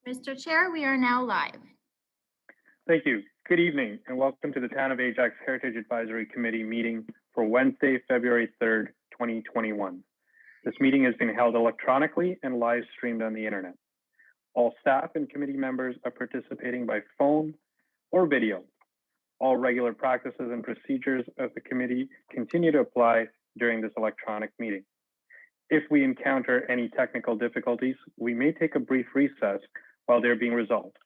Mr. Chair, we are now live. Thank you. Good evening and welcome to the Town of Ajax Heritage Advisory Committee meeting for Wednesday, February 3rd, 2021. This meeting is being held electronically and live streamed on the internet. All staff and committee members are participating by phone or video. All regular practices and procedures of the committee continue to apply during this electronic meeting. If we encounter any technical difficulties, we may take a brief recess while they're being resolved.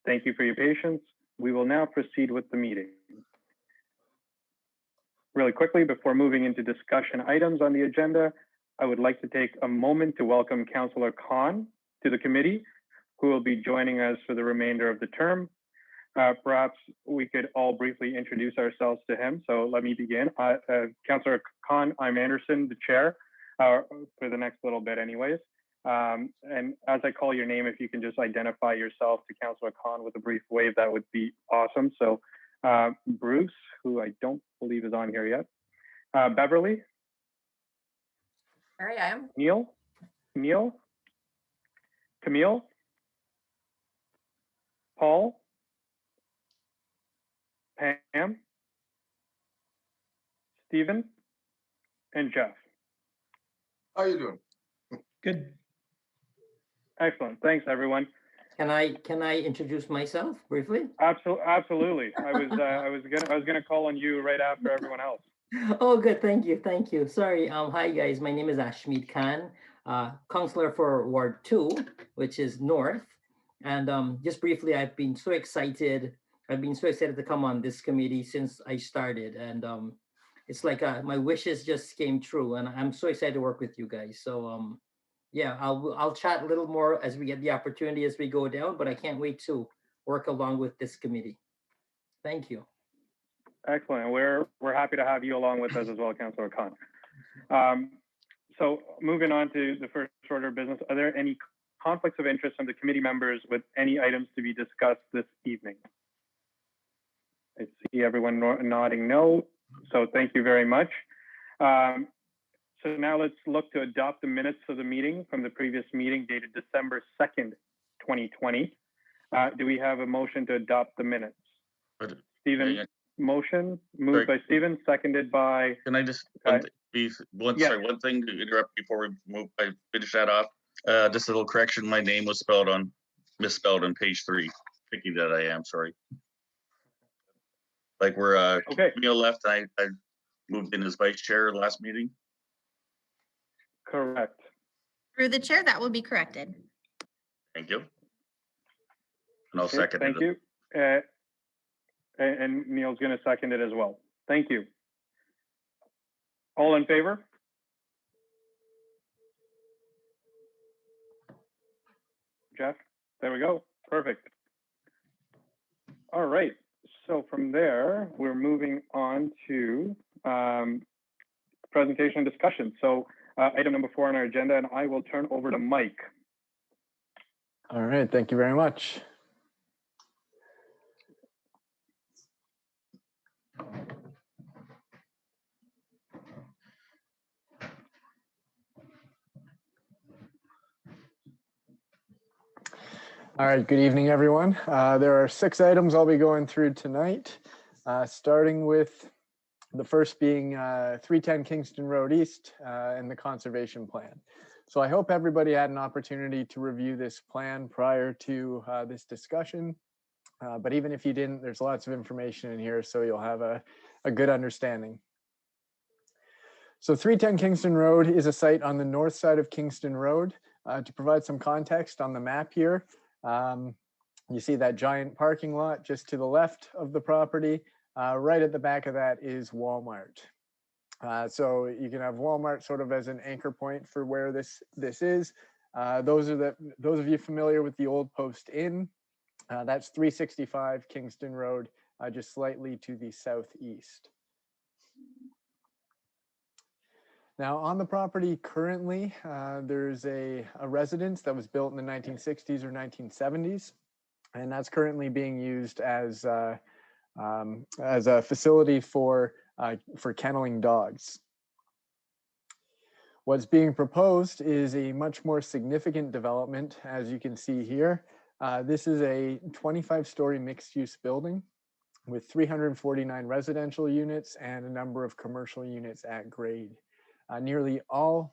Thank you for your patience. We will now proceed with the meeting. Really quickly, before moving into discussion items on the agenda, I would like to take a moment to welcome Councillor Khan to the committee, who will be joining us for the remainder of the term. Perhaps we could all briefly introduce ourselves to him. So let me begin. Councillor Khan, I'm Anderson, the chair, for the next little bit anyways. And as I call your name, if you can just identify yourself to Councillor Khan with a brief wave, that would be awesome. So Bruce, who I don't believe is on here yet. Beverly. Here I am. Neil. Camille. Paul. Pam. Stephen. And Jeff. How are you doing? Good. Excellent. Thanks, everyone. Can I introduce myself briefly? Absolutely. I was gonna call on you right after everyone else. Oh, good. Thank you. Sorry. Hi guys. My name is Ashmeet Khan, counselor for Ward 2, which is North. And just briefly, I've been so excited to come on this committee since I started, and it's like my wishes just came true, and I'm so excited to work with you guys. So yeah, I'll chat a little more as we get the opportunity as we go down, but I can't wait to work along with this committee. Thank you. Excellent. We're happy to have you along with us as well, Councillor Khan. So moving on to the first order of business, are there any conflicts of interest from the committee members with any items to be discussed this evening? I see everyone nodding no, so thank you very much. So now let's look to adopt the minutes of the meeting from the previous meeting dated December 2nd, 2020. Do we have a motion to adopt the minutes? Stephen, motion moved by Stephen, seconded by. Can I just one thing to interrupt before we finish that off? Just a little correction. My name was misspelled on page 3. Picky that I am, sorry. Like we're okay. Camille left, I moved in as vice chair last meeting. Correct. Through the chair, that will be corrected. Thank you. And I'll second it. Thank you. And Neil's going to second it as well. Thank you. All in favor? Jeff, there we go. Perfect. All right. So from there, we're moving on to presentation and discussion. So item number 4 on our agenda, and I will turn over to Mike. All right, thank you very much. All right, good evening, everyone. There are 6 items I'll be going through tonight, starting with the first being 310 Kingston Road East and the conservation plan. So I hope everybody had an opportunity to review this plan prior to this discussion. But even if you didn't, there's lots of information in here, so you'll have a good understanding. So 310 Kingston Road is a site on the north side of Kingston Road. To provide some context on the map here, you see that giant parking lot just to the left of the property. Right at the back of that is Walmart. So you can have Walmart sort of as an anchor point for where this is. Those of you familiar with the Old Post Inn, that's 365 Kingston Road, just slightly to the southeast. Now on the property currently, there's a residence that was built in the 1960s or 1970s, and that's currently being used as a facility for kenneling dogs. What's being proposed is a much more significant development, as you can see here. This is a 25-story mixed-use building with 349 residential units and a number of commercial units at grade. Nearly all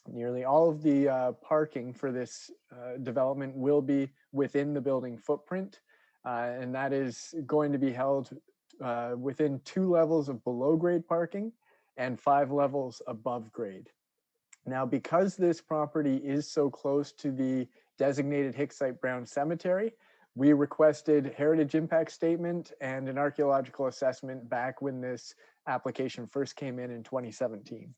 of the parking for this development will be within the building footprint, and that is going to be held within 2 levels of below grade parking and 5 levels above grade. Now, because this property is so close to the designated Hicksite Brown Cemetery, we requested heritage impact statement and an archaeological assessment back when this application first came in 2017.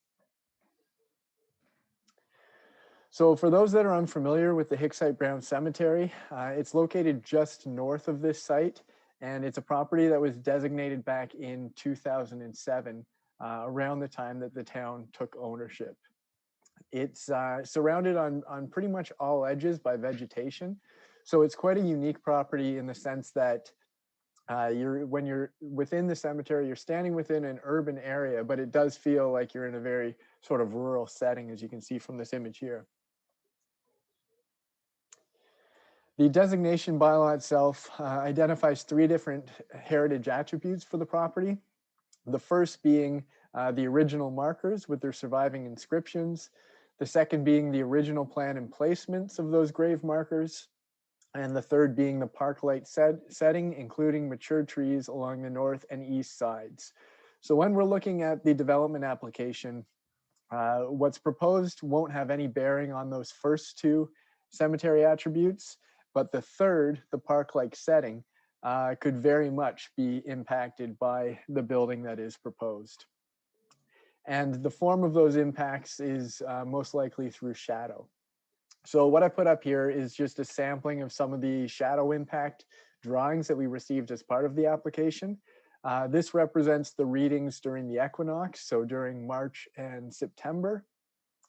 So for those that are unfamiliar with the Hicksite Brown Cemetery, it's located just north of this site, and it's a property that was designated back in 2007, around the time that the town took ownership. It's surrounded on pretty much all edges by vegetation. So it's quite a unique property in the sense that when you're within the cemetery, you're standing within an urban area, but it does feel like you're in a very sort of rural setting, as you can see from this image here. The designation bylaw itself identifies 3 different heritage attributes for the property. The first being the original markers with their surviving inscriptions. The second being the original plan and placements of those grave markers. And the third being the park-like setting, including mature trees along the north and east sides. So when we're looking at the development application, what's proposed won't have any bearing on those first 2 cemetery attributes, but the third, the park-like setting, could very much be impacted by the building that is proposed. And the form of those impacts is most likely through shadow. So what I put up here is just a sampling of some of the shadow impact drawings that we received as part of the application. This represents the readings during the equinox, so during March and September.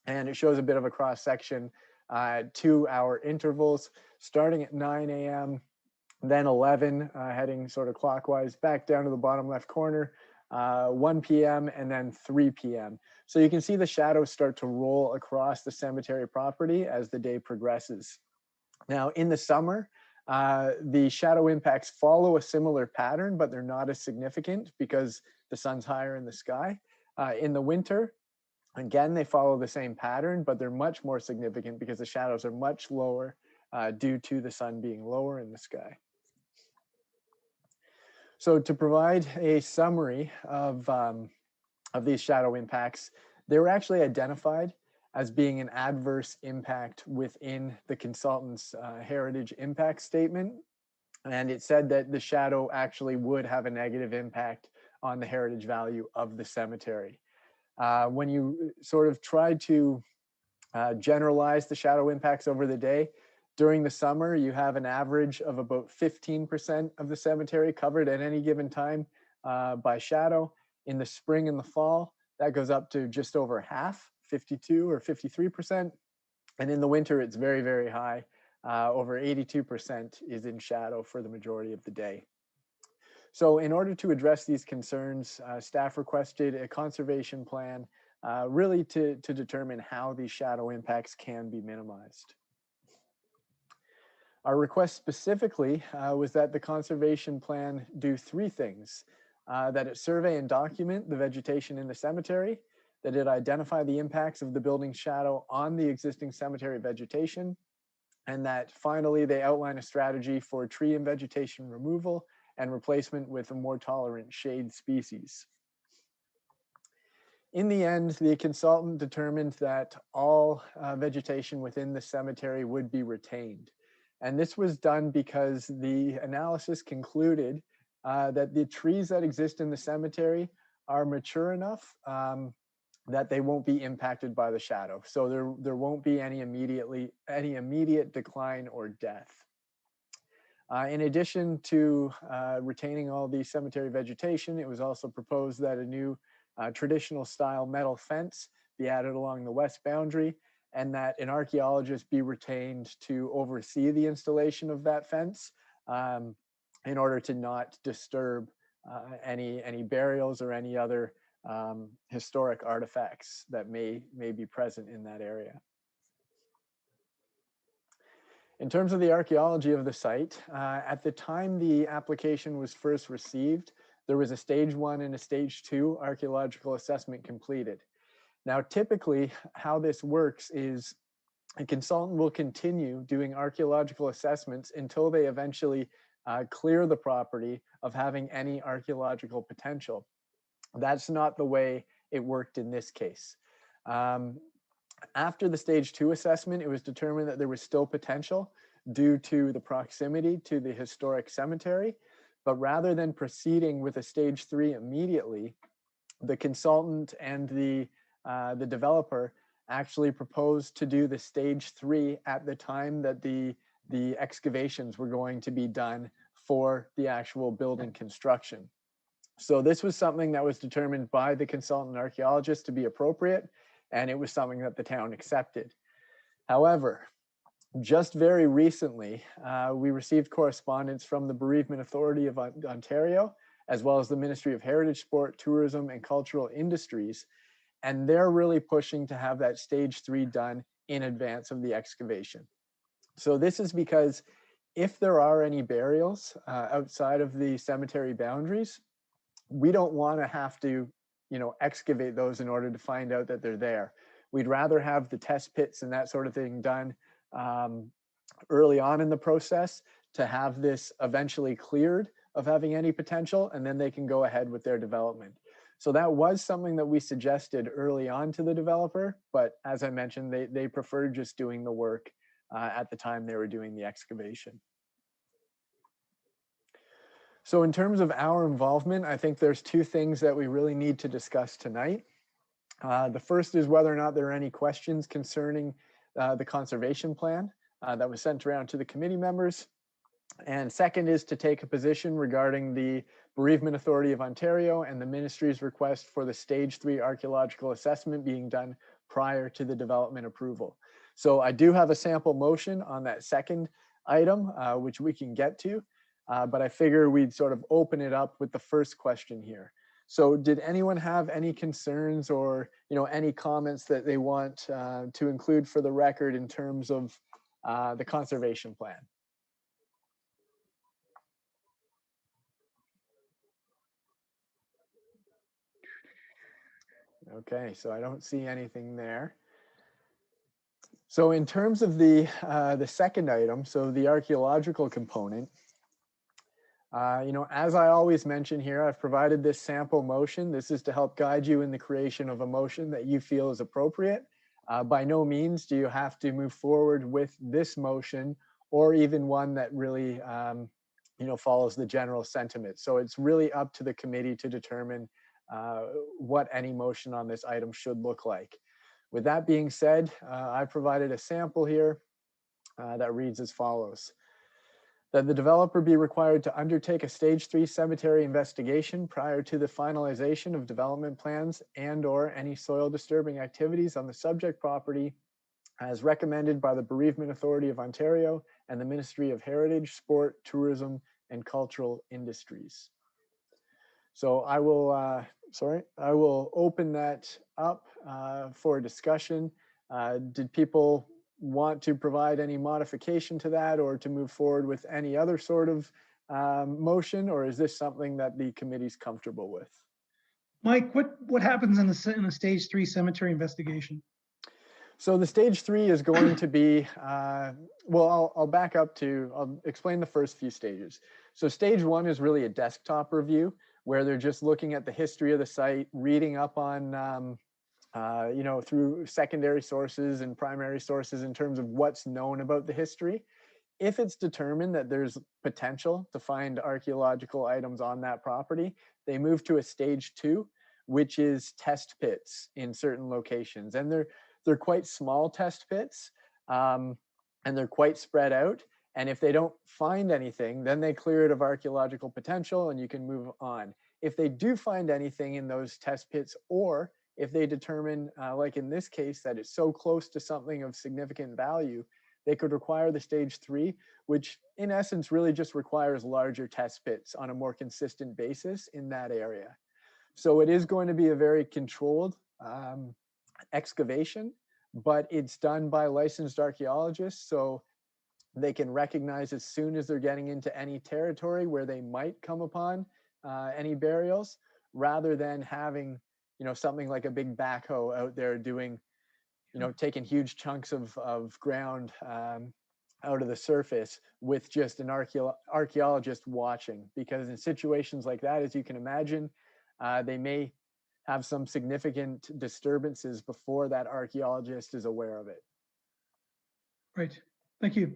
And it shows a bit of a cross section, 2-hour intervals, starting at 9 a.m., then 11, heading sort of clockwise back down to the bottom left corner, 1 p.m., and then 3 p.m. So you can see the shadows start to roll across the cemetery property as the day progresses. Now, in the summer, the shadow impacts follow a similar pattern, but they're not as significant because the sun's higher in the sky. In the winter, again, they follow the same pattern, but they're much more significant because the shadows are much lower due to the sun being lower in the sky. So to provide a summary of these shadow impacts, they were actually identified as being an adverse impact within the consultant's heritage impact statement. And it said that the shadow actually would have a negative impact on the heritage value of the cemetery. When you sort of try to generalize the shadow impacts over the day, during the summer, you have an average of about 15% of the cemetery covered at any given time by shadow. In the spring and the fall, that goes up to just over half, 52 or 53%. And in the winter, it's very, very high. Over 82% is in shadow for the majority of the day. So in order to address these concerns, staff requested a conservation plan really to determine how these shadow impacts can be minimized. Our request specifically was that the conservation plan do 3 things: that it survey and document the vegetation in the cemetery, that it identify the impacts of the building's shadow on the existing cemetery vegetation, and that finally they outline a strategy for tree and vegetation removal and replacement with a more tolerant shade species. In the end, the consultant determined that all vegetation within the cemetery would be retained. And this was done because the analysis concluded that the trees that exist in the cemetery are mature enough that they won't be impacted by the shadow. So there won't be any immediate decline or death. In addition to retaining all the cemetery vegetation, it was also proposed that a new traditional style metal fence be added along the west boundary, and that an archaeologist be retained to oversee the installation of that fence in order to not disturb any burials or any other historic artifacts that may be present in that area. In terms of the archaeology of the site, at the time the application was first received, there was a stage 1 and a stage 2 archaeological assessment completed. Now, typically how this works is a consultant will continue doing archaeological assessments until they eventually clear the property of having any archaeological potential. That's not the way it worked in this case. After the stage 2 assessment, it was determined that there was still potential due to the proximity to the historic cemetery. But rather than proceeding with a stage 3 immediately, the consultant and the developer actually proposed to do the stage 3 at the time that the excavations were going to be done for the actual building construction. So this was something that was determined by the consultant archaeologist to be appropriate, and it was something that the town accepted. However, just very recently, we received correspondence from the Bereavement Authority of Ontario, as well as the Ministry of Heritage, Sport, Tourism, and Cultural Industries, and they're really pushing to have that stage 3 done in advance of the excavation. So this is because if there are any burials outside of the cemetery boundaries, we don't want to have to, excavate those in order to find out that they're there. We'd rather have the test pits and that sort of thing done early on in the process to have this eventually cleared of having any potential, and then they can go ahead with their development. So that was something that we suggested early on to the developer, but as I mentioned, they preferred just doing the work at the time they were doing the excavation. So in terms of our involvement, I think there's two things that we really need to discuss tonight. The first is whether or not there are any questions concerning the conservation plan that was sent around to the committee members. And second is to take a position regarding the Bereavement Authority of Ontario and the ministry's request for the stage 3 archaeological assessment being done prior to the development approval. So I do have a sample motion on that second item, which we can get to, but I figure we'd sort of open it up with the first question here. So did anyone have any concerns or any comments that they want to include for the record in terms of the conservation plan? Okay, so I don't see anything there. So in terms of the second item, so the archaeological component, as I always mention here, I've provided this sample motion. This is to help guide you in the creation of a motion that you feel is appropriate. By no means do you have to move forward with this motion or even one that really, follows the general sentiment. So it's really up to the committee to determine what any motion on this item should look like. With that being said, I provided a sample here that reads as follows. That the developer be required to undertake a stage 3 cemetery investigation prior to the finalization of development plans and/or any soil disturbing activities on the subject property as recommended by the Bereavement Authority of Ontario and the Ministry of Heritage, Sport, Tourism, and Cultural Industries. So I will open that up for discussion. Did people want to provide any modification to that or to move forward with any other sort of motion, or is this something that the committee's comfortable with? Mike, what happens in a stage 3 cemetery investigation? So the stage 3 is going to be, I'll back up I'll explain the first few stages. So stage 1 is really a desktop review where they're just looking at the history of the site, reading up on, through secondary sources and primary sources in terms of what's known about the history. If it's determined that there's potential to find archaeological items on that property, they move to a stage 2, which is test pits in certain locations. And they're quite small test pits, and they're quite spread out. And if they don't find anything, then they clear it of archaeological potential and you can move on. If they do find anything in those test pits, or if they determine, like in this case, that it's so close to something of significant value, they could require the stage 3, which in essence really just requires larger test pits on a more consistent basis in that area. So it is going to be a very controlled excavation, but it's done by licensed archaeologists. So they can recognize as soon as they're getting into any territory where they might come upon any burials, rather than having, something like a big backhoe out there doing, taking huge chunks of ground out of the surface with just an archaeologist watching. Because in situations like that, as you can imagine, they may have some significant disturbances before that archaeologist is aware of it. Right. Thank you.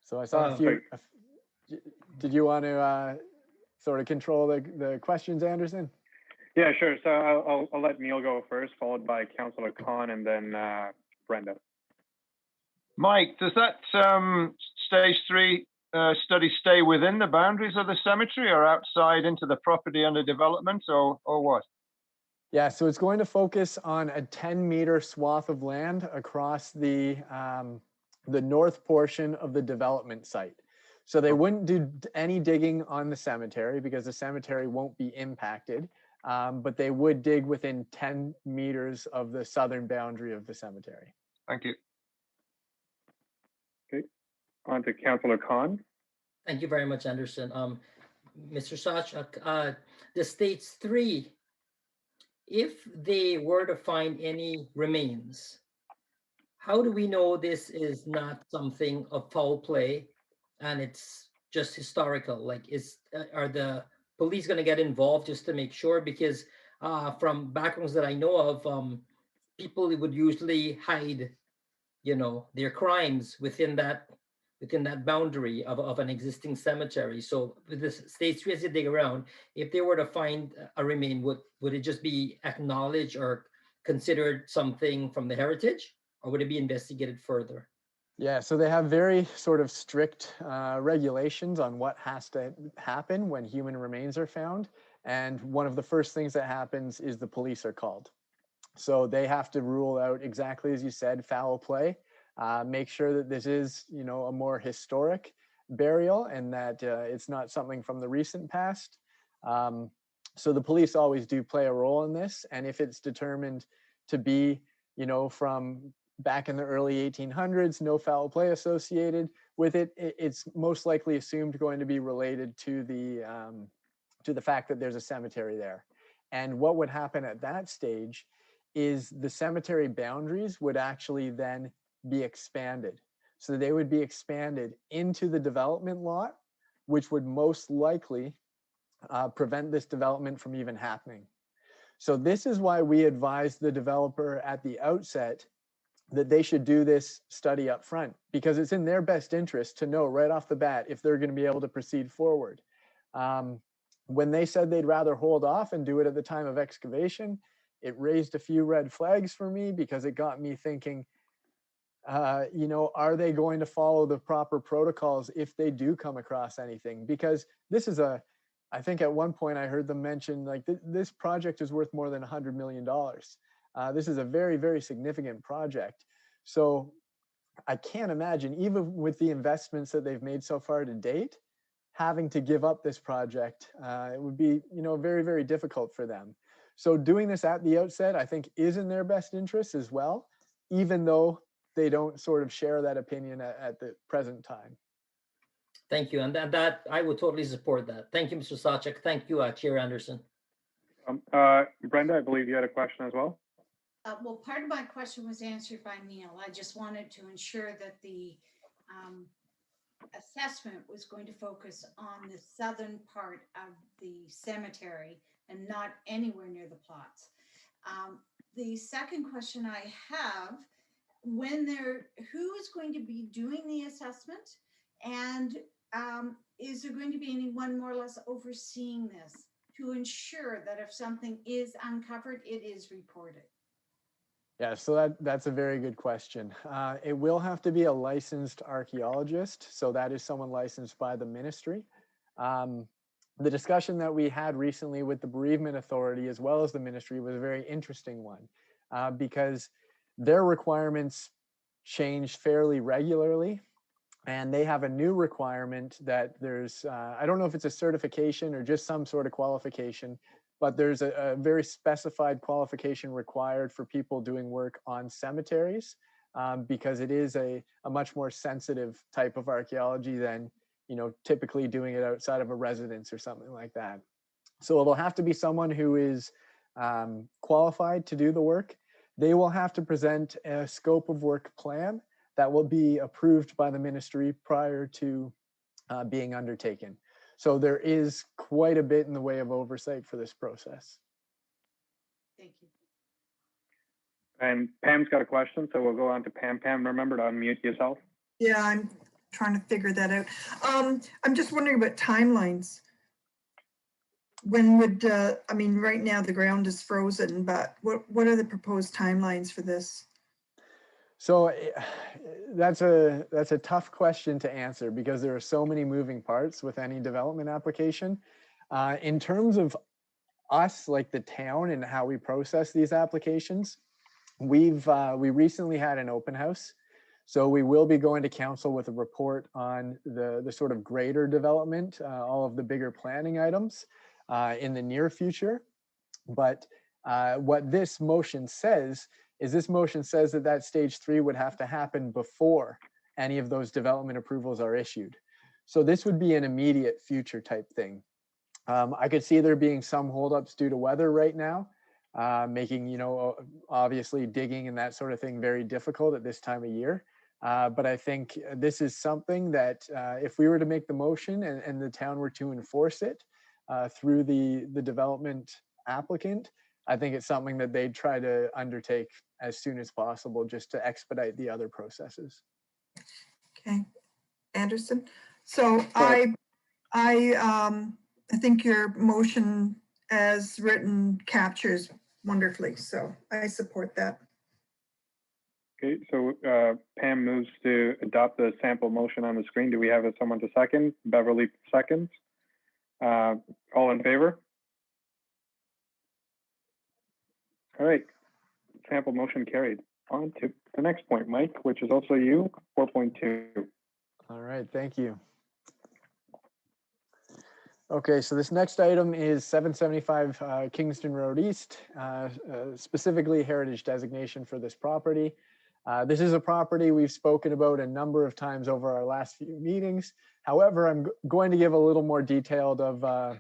So I saw a few. Did you want to sort of control the questions, Anderson? Yeah, sure. So I'll let Neil go first, followed by Councillor Khan, and then Brenda. Mike, does that stage 3 study stay within the boundaries of the cemetery or outside into the property under development, or what? Yeah, so it's going to focus on a 10-meter swath of land across the north portion of the development site. So they wouldn't do any digging on the cemetery because the cemetery won't be impacted, but they would dig within 10 meters of the southern boundary of the cemetery. Thank you. Okay, on to Councillor Khan. Thank you very much, Anderson. Mr. Sachak, the stage 3, if they were to find any remains, how do we know this is not something of foul play and it's just historical? Like, are the police going to get involved just to make sure? Because from backgrounds that I know of, people would usually hide, their crimes within that boundary of an existing cemetery. So with the stage 3 as they dig around, if they were to find a remain, would it just be acknowledged or considered something from the heritage, or would it be investigated further? Yeah, so they have very sort of strict regulations on what has to happen when human remains are found. And one of the first things that happens is the police are called. So they have to rule out, exactly as you said, foul play, make sure that this is, a more historic burial and that it's not something from the recent past. So the police always do play a role in this. And if it's determined to be, from back in the early 1800s, no foul play associated with it, it's most likely assumed going to be related to the fact that there's a cemetery there. And what would happen at that stage is the cemetery boundaries would actually then be expanded. So they would be expanded into the development lot, which would most likely prevent this development from even happening. So this is why we advised the developer at the outset that they should do this study up front, because it's in their best interest to know right off the bat if they're going to be able to proceed forward. When they said they'd rather hold off and do it at the time of excavation, it raised a few red flags for me, because it got me thinking, are they going to follow the proper protocols if they do come across anything? Because this is I think at one point I heard them mention, like, this project is worth more than $100 million. This is a very, very significant project. So I can't imagine, even with the investments that they've made so far to date, having to give up this project. It would be, very, very difficult for them. So doing this at the outset, I think, is in their best interest as well, even though they don't sort of share that opinion at the present time. Thank you. And that I would totally support that. Thank you, Mr. Sachak. Thank you, Chair Anderson. Brenda, I believe you had a question as well. Well, part of my question was answered by Neil. I just wanted to ensure that the assessment was going to focus on the southern part of the cemetery and not anywhere near the plots. The second question I have, who is going to be doing the assessment, and is there going to be anyone more or less overseeing this to ensure that if something is uncovered, it is reported? Yeah, so that's a very good question. It will have to be a licensed archaeologist. So that is someone licensed by the ministry. The discussion that we had recently with the bereavement authority as well as the ministry was a very interesting one, because their requirements change fairly regularly. And they have a new requirement that there's, I don't know if it's a certification or just some sort of qualification, but there's a very specified qualification required for people doing work on cemeteries because it is a much more sensitive type of archaeology than, typically doing it outside of a residence or something like that. So it'll have to be someone who is qualified to do the work. They will have to present a scope of work plan that will be approved by the ministry prior to being undertaken. So there is quite a bit in the way of oversight for this process. Thank you. And Pam's got a question, so we'll go on to Pam. Pam, remember to unmute yourself. Yeah, I'm trying to figure that out. I'm just wondering about timelines. When would, I mean, right now the ground is frozen, but what are the proposed timelines for this? So that's a tough question to answer because there are so many moving parts with any development application. In terms of us, like the town and how we process these applications, we recently had an open house. So we will be going to council with a report on the sort of greater development, all of the bigger planning items in the near future. But what this motion says is that stage 3 would have to happen before any of those development approvals are issued. So this would be an immediate future type thing. I could see there being some holdups due to weather right now, making, obviously digging and that sort of thing very difficult at this time of year. But I think this is something that if we were to make the motion and the town were to enforce it through the development applicant, I think it's something that they'd try to undertake as soon as possible just to expedite the other processes. Okay, Anderson. So I think your motion as written captures wonderfully. So I support that. Okay, so Pam moves to adopt the sample motion on the screen. Do we have someone to second? Beverly seconds. All in favor? All right, sample motion carried. On to the next point, Mike, which is also you, 4.2. All right, thank you. Okay, so this next item is 775 Kingston Road East, specifically heritage designation for this property. This is a property we've spoken about a number of times over our last few meetings. However, I'm going to give a little more detailed of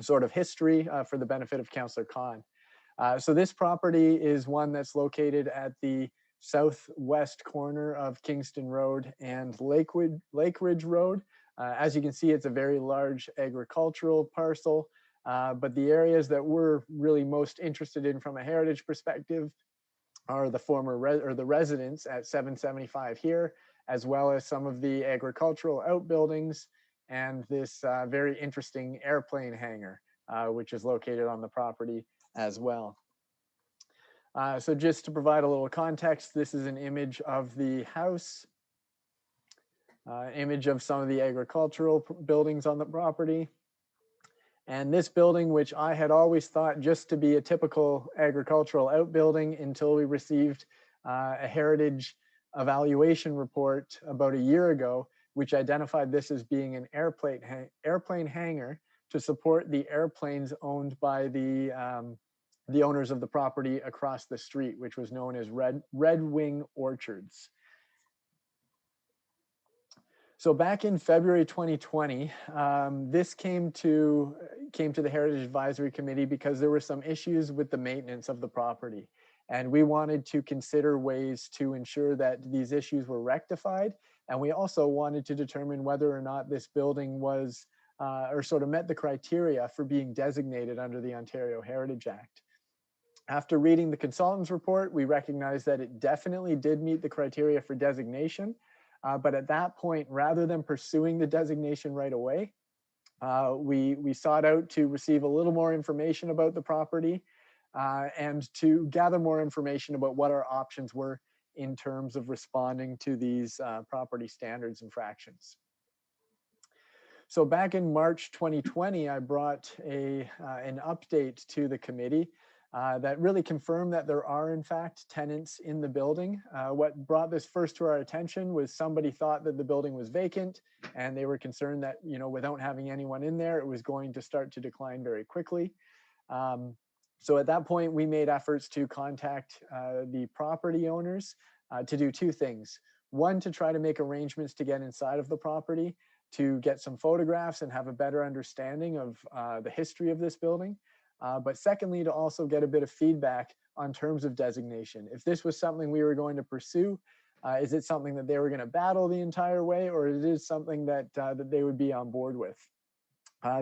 sort of history for the benefit of Councillor Khan. So this property is one that's located at the southwest corner of Kingston Road and Lake Ridge Road. As you can see, it's a very large agricultural parcel, but the areas that we're really most interested in from a heritage perspective are the former the residents at 775 here, as well as some of the agricultural outbuildings and this very interesting airplane hangar, which is located on the property as well. So just to provide a little context, this is an image of the house, image of some of the agricultural buildings on the property. And this building, which I had always thought just to be a typical agricultural outbuilding until we received a heritage evaluation report about a year ago, which identified this as being an airplane hangar to support the airplanes owned by the owners of the property across the street, which was known as Red Wing Orchards. So back in February 2020, this came to the Heritage Advisory Committee because there were some issues with the maintenance of the property. And we wanted to consider ways to ensure that these issues were rectified. And we also wanted to determine whether or not this building was, or sort of met the criteria for being designated under the Ontario Heritage Act. After reading the consultant's report, we recognized that it definitely did meet the criteria for designation. But at that point, rather than pursuing the designation right away, we sought out to receive a little more information about the property and to gather more information about what our options were in terms of responding to these property standards infractions. So back in March 2020, I brought an update to the committee that really confirmed that there are in fact tenants in the building. What brought this first to our attention was somebody thought that the building was vacant and they were concerned that, without having anyone in there, it was going to start to decline very quickly. So at that point, we made efforts to contact the property owners to do two things. One, to try to make arrangements to get inside of the property, to get some photographs and have a better understanding of the history of this building. But secondly, to also get a bit of feedback on terms of designation. If this was something we were going to pursue, is it something that they were going to battle the entire way, or it is something that that they would be on board with?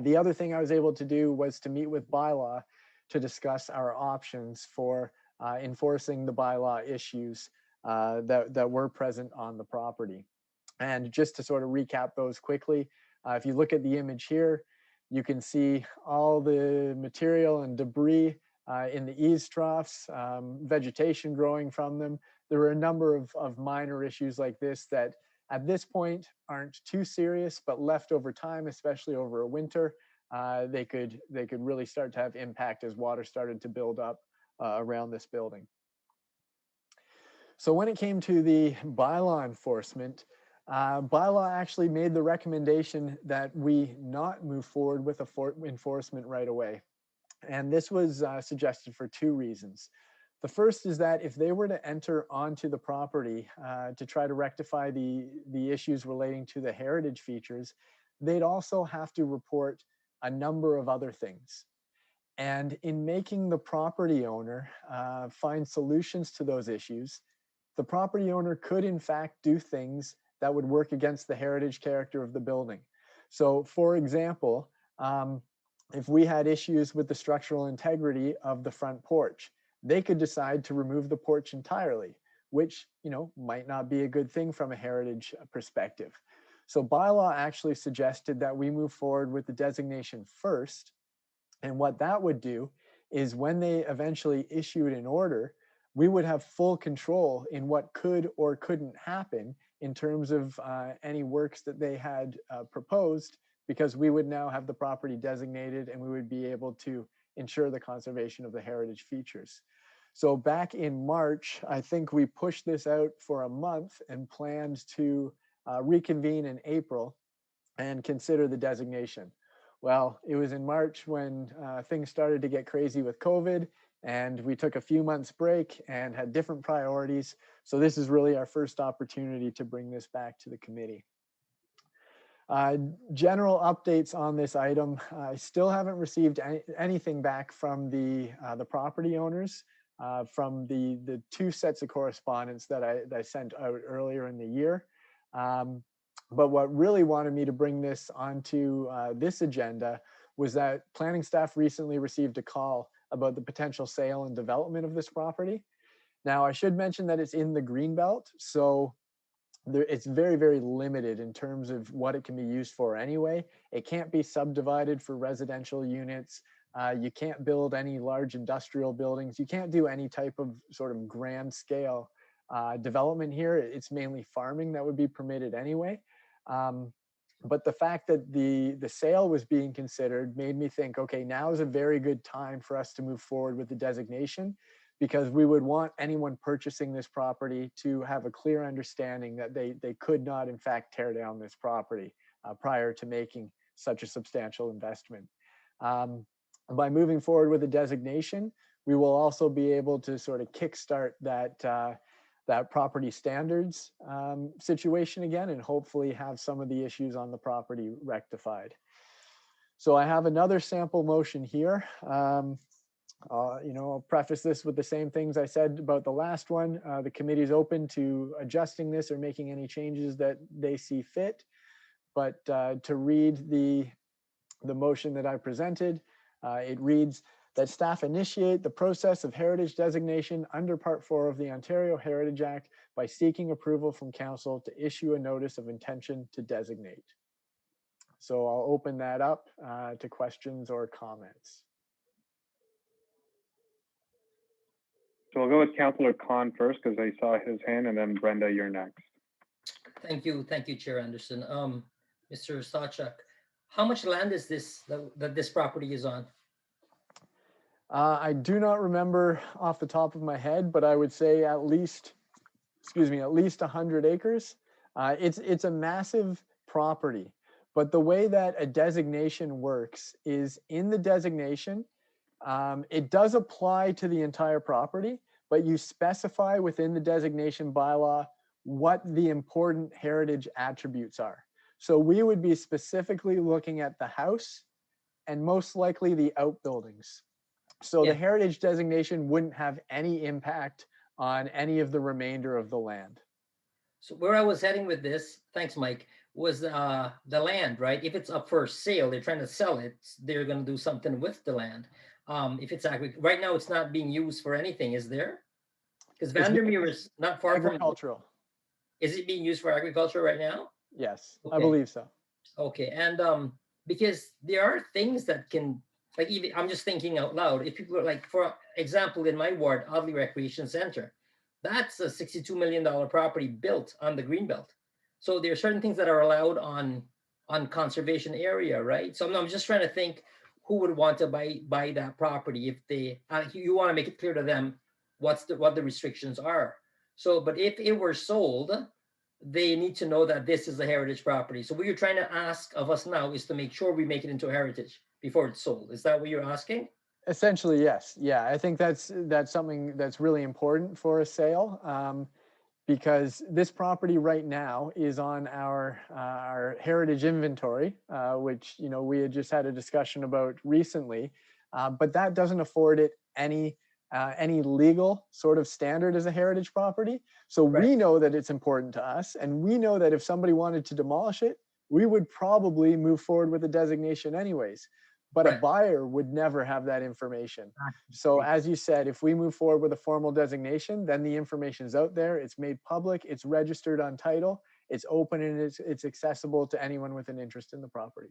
The other thing I was able to do was to meet with bylaw to discuss our options for enforcing the bylaw issues that were present on the property. And just to sort of recap those quickly, if you look at the image here, you can see all the material and debris in the eaves troughs, vegetation growing from them. There were a number of minor issues like this that at this point aren't too serious, but left over time, especially over a winter, they could really start to have impact as water started to build up around this building. So when it came to the bylaw enforcement, bylaw actually made the recommendation that we not move forward with enforcement right away. And this was suggested for two reasons. The first is that if they were to enter onto the property to try to rectify the issues relating to the heritage features, they'd also have to report a number of other things. And in making the property owner find solutions to those issues, the property owner could in fact do things that would work against the heritage character of the building. So for example, if we had issues with the structural integrity of the front porch, they could decide to remove the porch entirely, which, you know, might not be a good thing from a heritage perspective. So bylaw actually suggested that we move forward with the designation first. And what that would do is when they eventually issued an order, we would have full control in what could or couldn't happen in terms of any works that they had proposed, because we would now have the property designated and we would be able to ensure the conservation of the heritage features. So back in March, I think we pushed this out for a month and planned to reconvene in April and consider the designation. Well, it was in March when things started to get crazy with COVID, and we took a few months break and had different priorities. So this is really our first opportunity to bring this back to the committee. General updates on this item. I still haven't received anything back from the property owners from the two sets of correspondence that I sent out earlier in the year. But what really wanted me to bring this onto this agenda was that planning staff recently received a call about the potential sale and development of this property. Now, I should mention that it's in the Greenbelt, so it's very, very limited in terms of what it can be used for anyway. It can't be subdivided for residential units. You can't build any large industrial buildings. You can't do any type of sort of grand scale development here. It's mainly farming that would be permitted anyway. But the fact that the sale was being considered made me think, okay, now is a very good time for us to move forward with the designation, because we would want anyone purchasing this property to have a clear understanding that they could not in fact tear down this property prior to making such a substantial investment. By moving forward with the designation, we will also be able to sort of kickstart that property standards situation again, and hopefully have some of the issues on the property rectified. So I have another sample motion here. You know, I'll preface this with the same things I said about the last one. The committee is open to adjusting this or making any changes that they see fit. But to read the motion that I presented, it reads that staff initiate the process of heritage designation under Part 4 of the Ontario Heritage Act by seeking approval from council to issue a notice of intention to designate. So I'll open that up to questions or comments. So we'll go with Councillor Khan first, because I saw his hand, and then Brenda, you're next. Thank you, Chair Anderson. Mr. Sawchuk, how much land is this that this property is on? I do not remember off the top of my head, but I would say at least 100 acres. It's a massive property, but the way that a designation works is in the designation, it does apply to the entire property, but you specify within the designation bylaw what the important heritage attributes are. So we would be specifically looking at the house and most likely the outbuildings. So Yeah. the heritage designation wouldn't have any impact on any of the remainder of the land. So where I was heading with this, thanks, Mike, was the land, right? If it's up for sale, they're trying to sell it, they're going to do something with the land. If it's right now, it's not being used for anything, is there? Because It's Vandermeer is not far from. Agricultural. Is it being used for agriculture right now? Yes, I Okay. believe so. Okay, and because there are things that can, like, even I'm just thinking out loud. If people are like, for example, in my ward, Audley Recreation Center, that's a $62 million property built on the greenbelt. So there are certain things that are allowed on conservation area, right? So I'm just trying to think who would want to buy that property if they you want to make it clear to them what the restrictions are. So, but if it were sold, they need to know that this is a heritage property. So what you're trying to ask of us now is to make sure we make it into a heritage before it's sold. Is that what you're asking? Essentially, yes. Yeah, I think that's something that's really important for a sale, because this property right now is on our heritage inventory, which we had just had a discussion about recently, but that doesn't afford it any legal sort of standard as a heritage property. So we know that it's important to us, and we know that if somebody wanted to demolish it, we would probably move forward with the designation anyways. But a buyer would never have that information. So as you said, if we move forward with a formal designation, then the information is out there, it's made public, it's registered on title, it's open, and it's accessible to anyone with an interest in the property.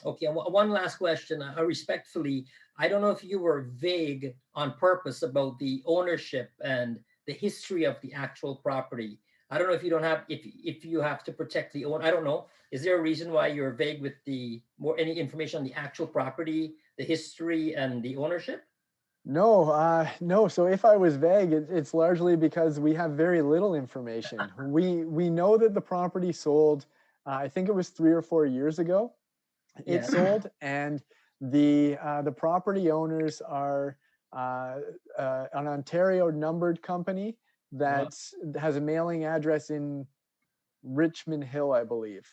Okay, and one last question. Respectfully, I don't know if you were vague on purpose about the ownership and the history of the actual property. I don't know if you don't have, if you have to protect the owner. I don't know. Is there a reason why you're vague with any information on the actual property, the history, and the ownership? No, no. So if I was vague, it's largely because we have very little information. We know that the property sold, I think it was 3 or 4 years ago. It sold, and the property owners are an Ontario numbered company that has a mailing address in Richmond Hill, I believe.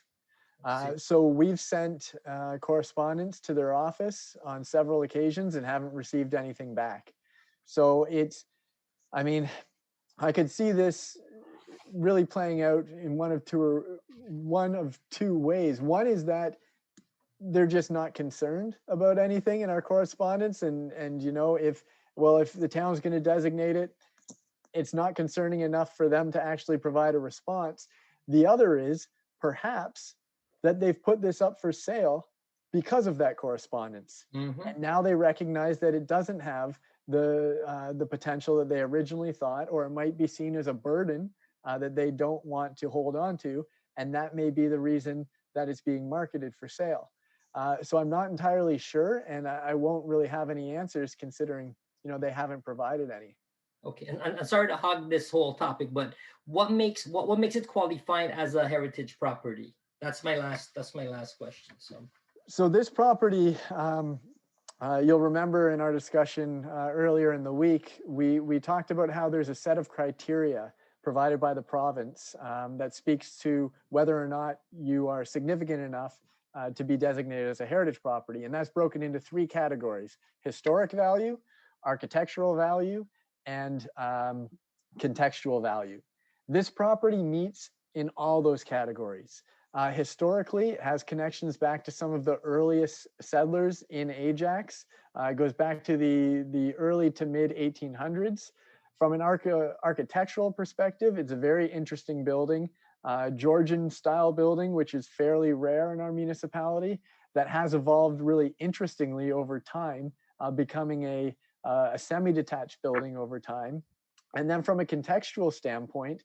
So we've sent correspondence to their office on several occasions and haven't received anything back. So I mean, I could see this really playing out in one of two ways. One is that they're just not concerned about anything in our correspondence, and if the town's going to designate it, it's not concerning enough for them to actually provide a response. The other is perhaps that they've put this up for sale because of that correspondence. And now they recognize that it doesn't have the potential that they originally thought, or it might be seen as a burden that they don't want to hold on to. And that may be the reason that it's being marketed for sale. So I'm not entirely sure, and I won't really have any answers considering, they haven't provided any. Okay, and sorry to hog this whole topic, but what makes it qualified as a heritage property? That's my last question. So this property, you'll remember in our discussion earlier in the week, we talked about how there's a set of criteria provided by the province that speaks to whether or not you are significant enough to be designated as a heritage property. And that's broken into 3 categories: historic value, architectural value, and contextual value. This property meets in all those categories. Historically, it has connections back to some of the earliest settlers in Ajax. It goes back to the early to mid 1800s. From an architectural perspective, it's a very interesting building, Georgian style building, which is fairly rare in our municipality, that has evolved really interestingly over time, becoming a semi-detached building over time. And then from a contextual standpoint,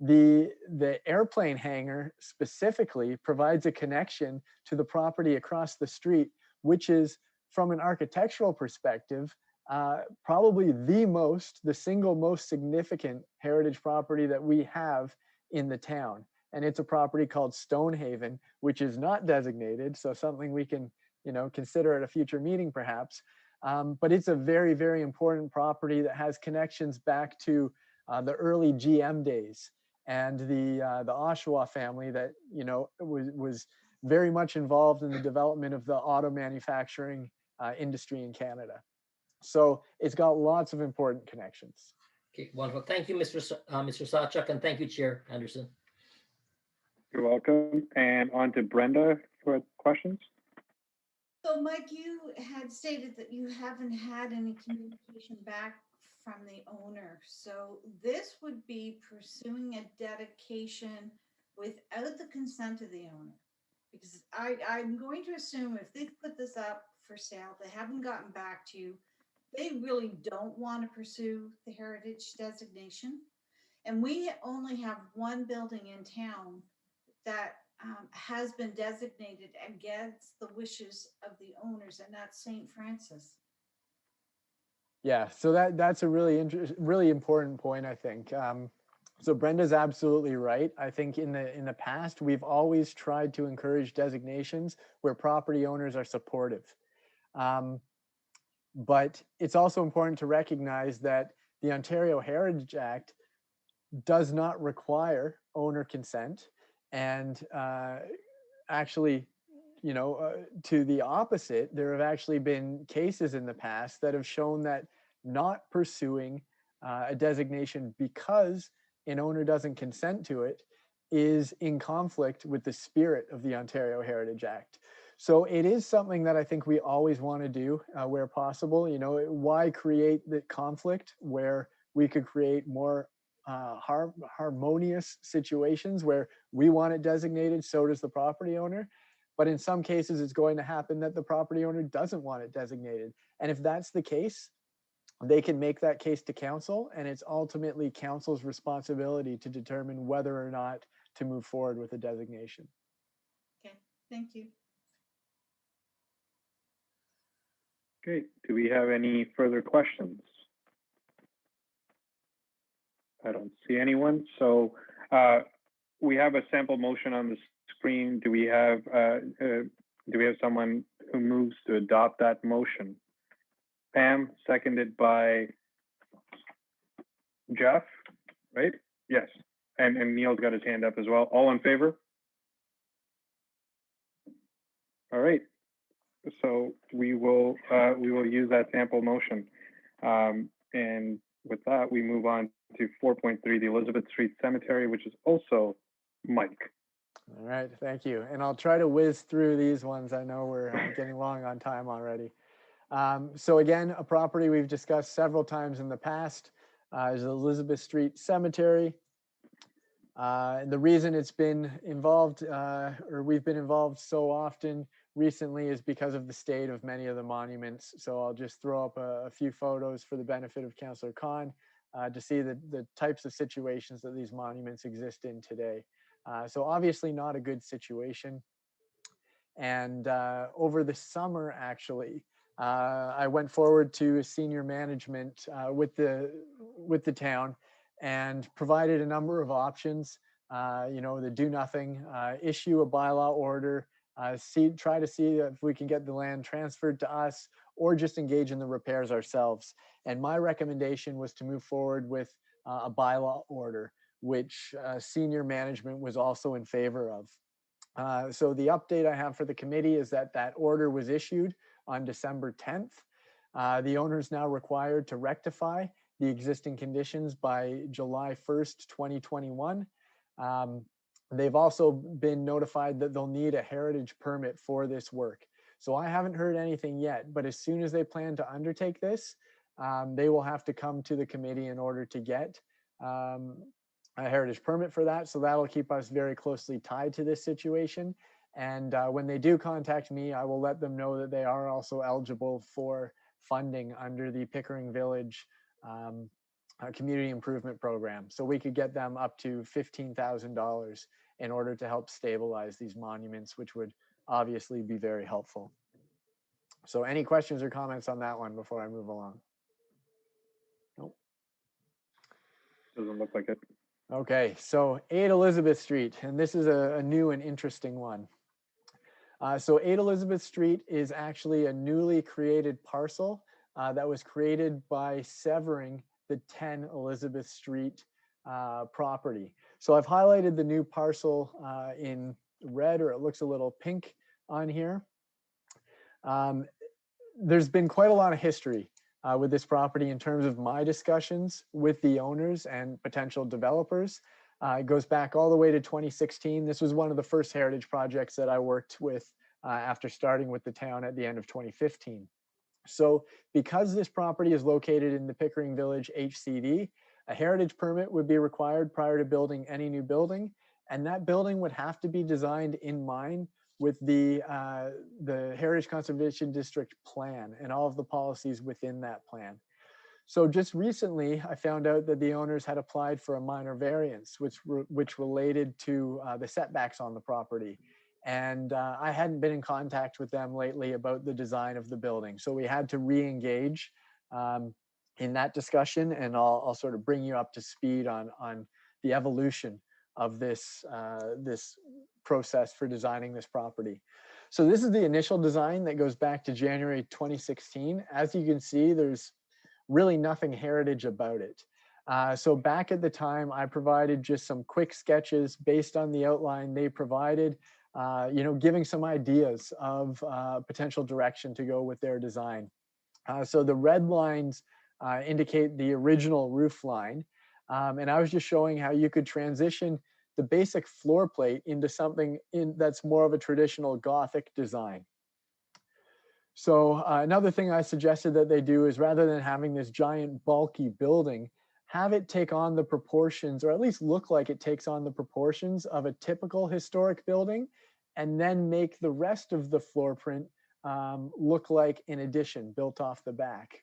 the airplane hangar specifically provides a connection to the property across the street, which is, from an architectural perspective, probably the single most significant heritage property that we have in the town. And it's a property called Stonehaven, which is not designated, so something we can consider at a future meeting perhaps. but it's a very, very important property that has connections back to the early GM days and the Oshawa family that, you know, was very much involved in the development of the auto manufacturing industry in Canada. So it's got lots of important connections. Okay, wonderful. Thank you, Mr. Sawchuk, and thank you, Chair Anderson. You're welcome. And on to Brenda for questions. So Mike, you had stated that you haven't had any communication back from the owner. So this would be pursuing a dedication without the consent of the owner. Because I'm going to assume if they've put this up for sale, they haven't gotten back to you, they really don't want to pursue the heritage designation. And we only have one building in town that has been designated against the wishes of the owners, and that's St. Francis. Yeah, so that's a really important point, I think. So Brenda's absolutely right. I think in the past, we've always tried to encourage designations where property owners are supportive. But it's also important to recognize that the Ontario Heritage Act does not require owner consent. And actually, you know, to the opposite, there have actually been cases in the past that have shown that not pursuing a designation because an owner doesn't consent to it is in conflict with the spirit of the Ontario Heritage Act. So it is something that I think we always want to do where possible. You know, why create the conflict where we could create more harmonious situations where we want it designated, so does the property owner. But in some cases, it's going to happen that the property owner doesn't want it designated. And if that's the case, they can make that case to council, and it's ultimately council's responsibility to determine whether or not to move forward with a designation. Okay, thank you. Okay, do we have any further questions? I don't see anyone. So we have a sample motion on the screen. Do we have someone who moves to adopt that motion? Pam, seconded by Jeff, right? Yes. And Neil's got his hand up as well. All in favor? All right. So we will use that sample motion. And with that, we move on to 4.3, the Elizabeth Street Cemetery, which is also Mike. All right, thank you. And I'll try to whiz through these ones. I know we're getting long on time already. So again, a property we've discussed several times in the past is the Elizabeth Street Cemetery. And the reason it's been involved, or we've been involved so often recently, is because of the state of many of the monuments. So I'll just throw up a few photos for the benefit of Councillor Khan to see the types of situations that these monuments exist in today. So obviously not a good situation. And over the summer, actually, I went forward to senior management with the town and provided a number of options. You know, the do nothing, issue a bylaw order, try to see if we can get the land transferred to us, or just engage in the repairs ourselves. And my recommendation was to move forward with a bylaw order, which senior management was also in favor of. So the update I have for the committee is that order was issued on December 10th. The owner is now required to rectify the existing conditions by July 1st, 2021. They've also been notified that they'll need a heritage permit for this work. So I haven't heard anything yet, but as soon as they plan to undertake this, they will have to come to the committee in order to get a heritage permit for that. So that'll keep us very closely tied to this situation. And when they do contact me, I will let them know that they are also eligible for funding under the Pickering Village Community Improvement Program. So we could get them up to $15,000 in order to help stabilize these monuments, which would obviously be very helpful. So any questions or comments on that one before I move along? Nope. Doesn't look like it. Okay, so 8 Elizabeth Street, and this is a new and interesting one. So 8 Elizabeth Street is actually a newly created parcel that was created by severing the 10 Elizabeth Street property. So I've highlighted the new parcel in red, or it looks a little pink on here. There's been quite a lot of history with this property in terms of my discussions with the owners and potential developers. It goes back all the way to 2016. This was one of the first heritage projects that I worked with after starting with the town at the end of 2015. So because this property is located in the Pickering Village HCD, a heritage permit would be required prior to building any new building. And that building would have to be designed in mind with the Heritage Conservation District plan and all of the policies within that plan. So just recently, I found out that the owners had applied for a minor variance, which related to the setbacks on the property. And I hadn't been in contact with them lately about the design of the building. So we had to re-engage in that discussion, and I'll sort of bring you up to speed on the evolution of this process for designing this property. So this is the initial design that goes back to January 2016. As you can see, there's really nothing heritage about it. So back at the time, I provided just some quick sketches based on the outline they provided, giving some ideas of potential direction to go with their design. So the red lines indicate the original roof line. And I was just showing how you could transition the basic floor plate into something that's more of a traditional Gothic design. So another thing I suggested that they do is, rather than having this giant bulky building, have it take on the proportions, or at least look like it takes on the proportions of a typical historic building, and then make the rest of the floor print look like an addition built off the back.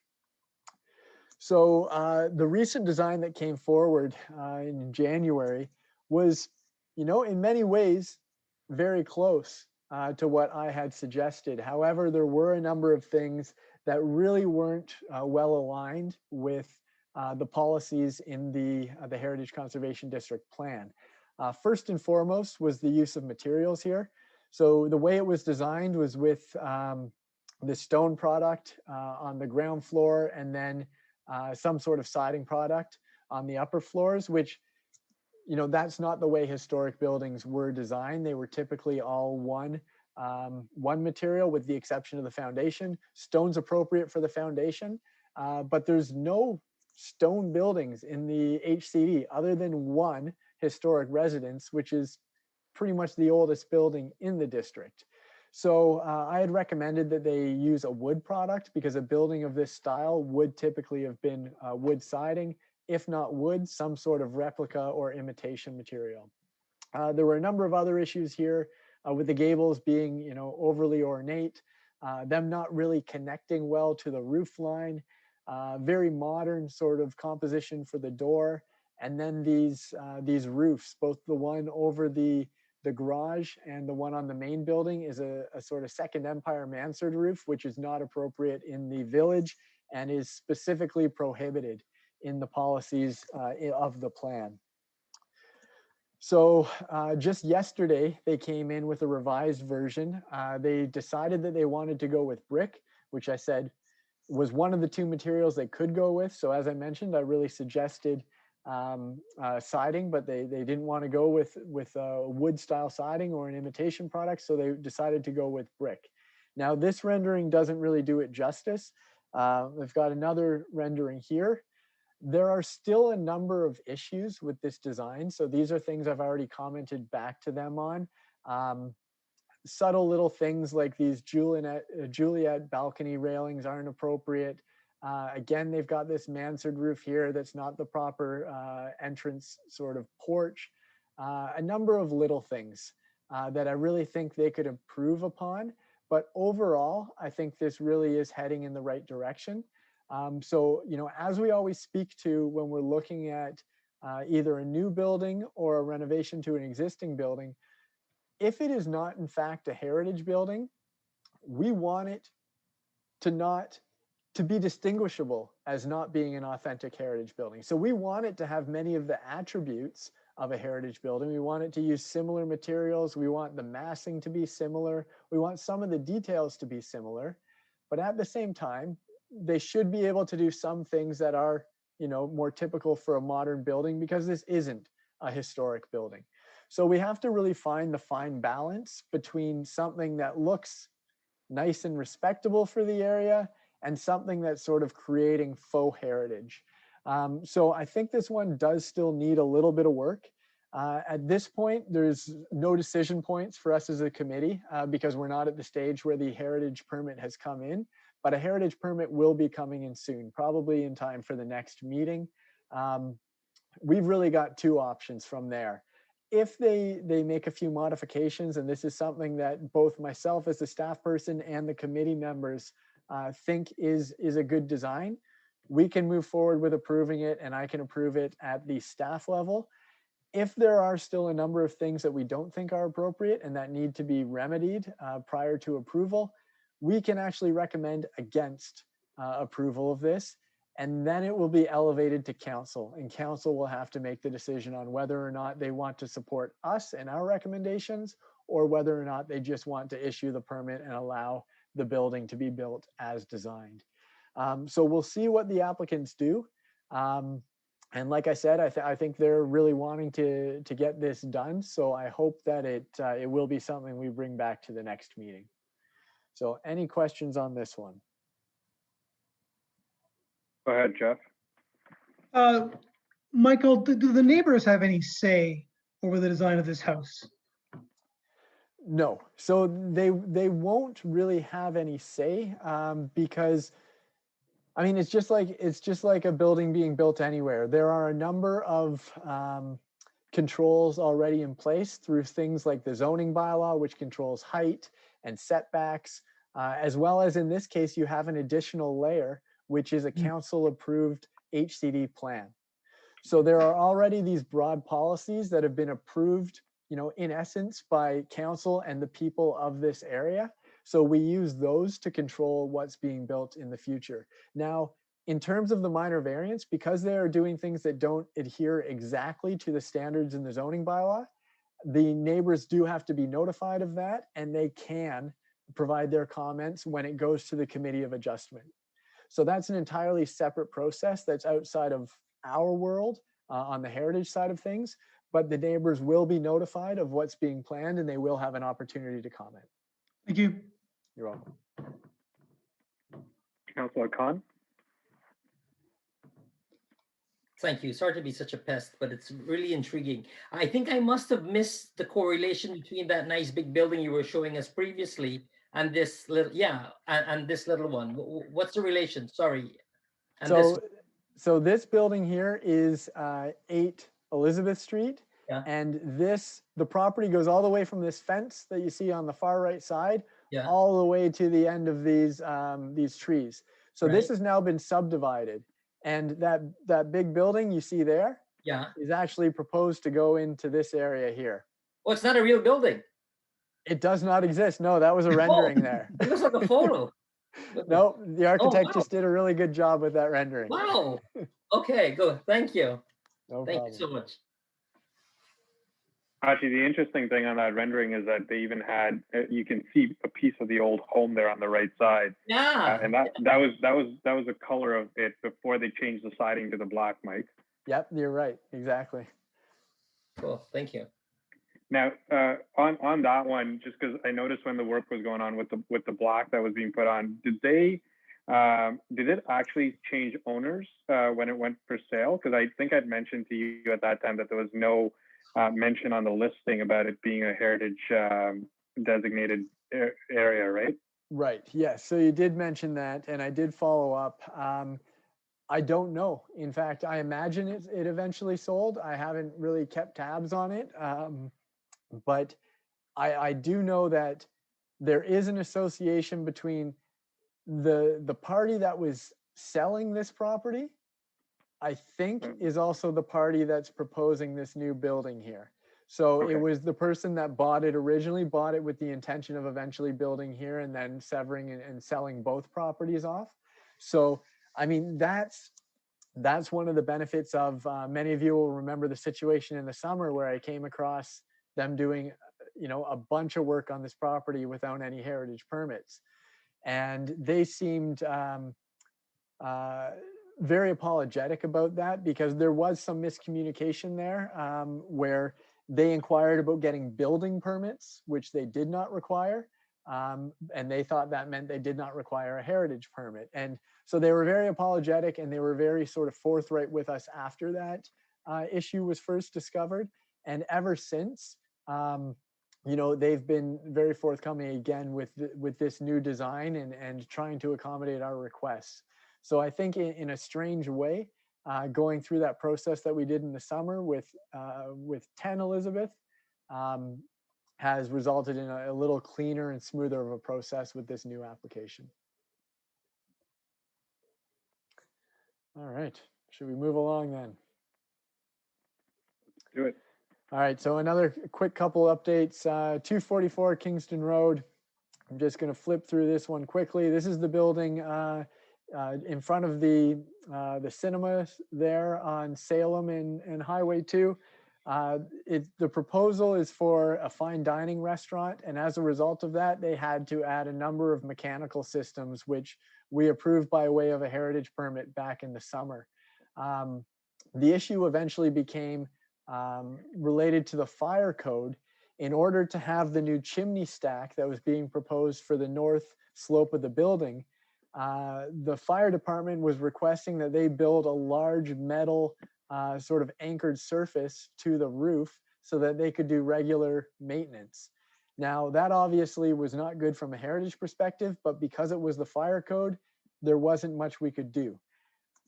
So the recent design that came forward in January was, in many ways, very close to what I had suggested. However, there were a number of things that really weren't well aligned with the policies in the Heritage Conservation District plan. First and foremost was the use of materials here. So the way it was designed was with the stone product on the ground floor, and then some sort of siding product on the upper floors, which, that's not the way historic buildings were designed. They were typically all one material, with the exception of the foundation. Stone's appropriate for the foundation, but there's no stone buildings in the HCD other than one historic residence, which is pretty much the oldest building in the district. So I had recommended that they use a wood product, because a building of this style would typically have been wood siding, if not wood, some sort of replica or imitation material. There were a number of other issues here with the gables being, overly ornate, them not really connecting well to the roof line, very modern sort of composition for the door, and then these roofs, both the one over the garage and the one on the main building is a sort of Second Empire mansard roof, which is not appropriate in the village and is specifically prohibited in the policies of the plan. So just yesterday, they came in with a revised version. They decided that they wanted to go with brick, which I said was one of the two materials they could go with. So as I mentioned, I really suggested siding, but they didn't want to go with wood style siding or an imitation product, so they decided to go with brick. Now this rendering doesn't really do it justice. I've got another rendering here. There are still a number of issues with this design. So these are things I've already commented back to them on. Subtle little things like these Juliet balcony railings aren't appropriate. Again, they've got this mansard roof here that's not the proper entrance sort of porch. A number of little things that I really think they could improve upon. But overall, I think this really is heading in the right direction. So, as we always speak to when we're looking at either a new building or a renovation to an existing building, if it is not in fact a heritage building, we want it to be distinguishable as not being an authentic heritage building. So we want it to have many of the attributes of a heritage building. We want it to use similar materials. We want the massing to be similar. We want some of the details to be similar. But at the same time, they should be able to do some things that are, more typical for a modern building, because this isn't a historic building. So we have to really find the fine balance between something that looks nice and respectable for the area and something that's sort of creating faux heritage. So I think this one does still need a little bit of work. At this point, there's no decision points for us as a committee because we're not at the stage where the heritage permit has come in, but a heritage permit will be coming in soon, probably in time for the next meeting. We've really got two options from there. If they make a few modifications, and this is something that both myself as the staff person and the committee members think is a good design, we can move forward with approving it, and I can approve it at the staff level. If there are still a number of things that we don't think are appropriate and that need to be remedied prior to approval, we can actually recommend against approval of this, and then it will be elevated to council, and council will have to make the decision on whether or not they want to support us and our recommendations, or whether or not they just want to issue the permit and allow the building to be built as designed. So we'll see what the applicants do. And like I said, I think they're really wanting to get this done. So I hope that it will be something we bring back to the next meeting. So any questions on this one? Go ahead, Jeff. Michael, do the neighbors have any say over the design of this house? No, so they won't really have any say because, I mean, it's just like a building being built anywhere. There are a number of controls already in place through things like the zoning bylaw, which controls height and setbacks, as well as in this case, you have an additional layer, which is a council approved HCD plan. So there are already these broad policies that have been approved, in essence by council and the people of this area. So we use those to control what's being built in the future. Now, in terms of the minor variance, because they are doing things that don't adhere exactly to the standards in the zoning bylaw, the neighbors do have to be notified of that, and they can provide their comments when it goes to the committee of adjustment. So that's an entirely separate process that's outside of our world on the heritage side of things, but the neighbors will be notified of what's being planned, and they will have an opportunity to comment. Thank you. You're welcome. Councillor Khan. Thank you. Sorry to be such a pest, but it's really intriguing. I think I must have missed the correlation between that nice big building you were showing us previously and this little, and this little one. What's the relation? Sorry. And so this building here is 8 Elizabeth Street. Yeah. And the property goes all the way from this fence that you see on the far right side, Yeah. all the way to the end of these trees. So Right. this has now been subdivided. And that big building you see there is actually proposed to go into this area here. Oh, it's not a real building. It does not exist. No, that was a rendering there. It looks like a photo. No, the architect wow. just did a really good job with that rendering. Wow. Okay, good. Thank you. No Thank problem. you so much. Actually, the interesting thing on that rendering is that they even had, you can see a piece of the old home there on the right side. Yeah. And that was the color of it before they changed the siding to the black, Mike. Yep, you're right. Exactly. Cool. Thank you. Now, on that one, just because I noticed when the work was going on with the block that was being put on, did it actually change owners when it went for sale? Because I think I'd mentioned to you at that time that there was no mention on the listing about it being a heritage designated area, right? Right. Yes. So you did mention that, and I did follow up. I don't know. In fact, I imagine it eventually sold. I haven't really kept tabs on it. But I do know that there is an association between the party that was selling this property, I think, is also the party that's proposing this new building here. So Okay. It was the person that bought it originally, bought it with the intention of eventually building here and then severing and selling both properties off. So, I mean, that's one of the benefits of, many of you will remember the situation in the summer where I came across them doing, a bunch of work on this property without any heritage permits. And they seemed very apologetic about that because there was some miscommunication there where they inquired about getting building permits, which they did not require. And they thought that meant they did not require a heritage permit. And so they were very apologetic and they were very sort of forthright with us after that issue was first discovered. And ever since, you know, they've been very forthcoming again with this new design and trying to accommodate our requests. So I think in a strange way, going through that process that we did in the summer with 10 Elizabeth has resulted in a little cleaner and smoother of a process with this new application. All right, should we move along then? Do it. All right, so another quick couple updates. 244 Kingston Road. I'm just going to flip through this one quickly. This is the building in front of the cinema there on Salem and Highway 2. The proposal is for a fine dining restaurant, and as a result of that, they had to add a number of mechanical systems, which we approved by way of a heritage permit back in the summer. The issue eventually became related to the fire code. In order to have the new chimney stack that was being proposed for the north slope of the building, the fire department was requesting that they build a large metal sort of anchored surface to the roof so that they could do regular maintenance. Now, that obviously was not good from a heritage perspective, but because it was the fire code, there wasn't much we could do.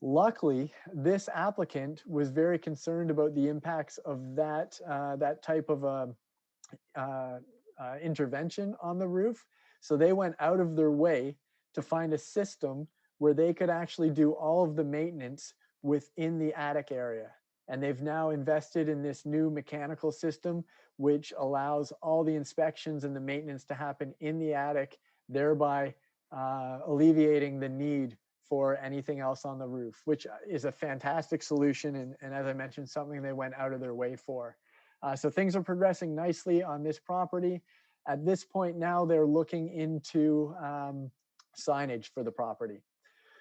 Luckily, this applicant was very concerned about the impacts of that type of intervention on the roof. So they went out of their way to find a system where they could actually do all of the maintenance within the attic area. And they've now invested in this new mechanical system, which allows all the inspections and the maintenance to happen in the attic, thereby alleviating the need for anything else on the roof, which is a fantastic solution. And as I mentioned, something they went out of their way for. So things are progressing nicely on this property. At this point now, they're looking into signage for the property.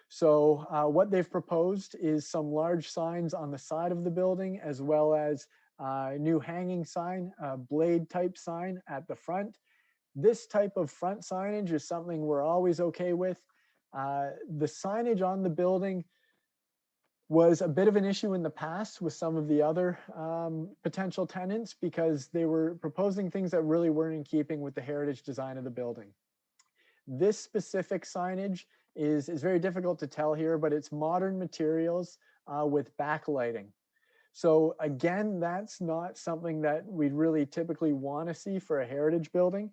So what they've proposed is some large signs on the side of the building, as well as a new hanging sign, blade type sign at the front. This type of front signage is something we're always okay with. The signage on the building was a bit of an issue in the past with some of the other potential tenants because they were proposing things that really weren't in keeping with the heritage design of the building. This specific signage is very difficult to tell here, but it's modern materials with backlighting. So again, that's not something that we'd really typically want to see for a heritage building.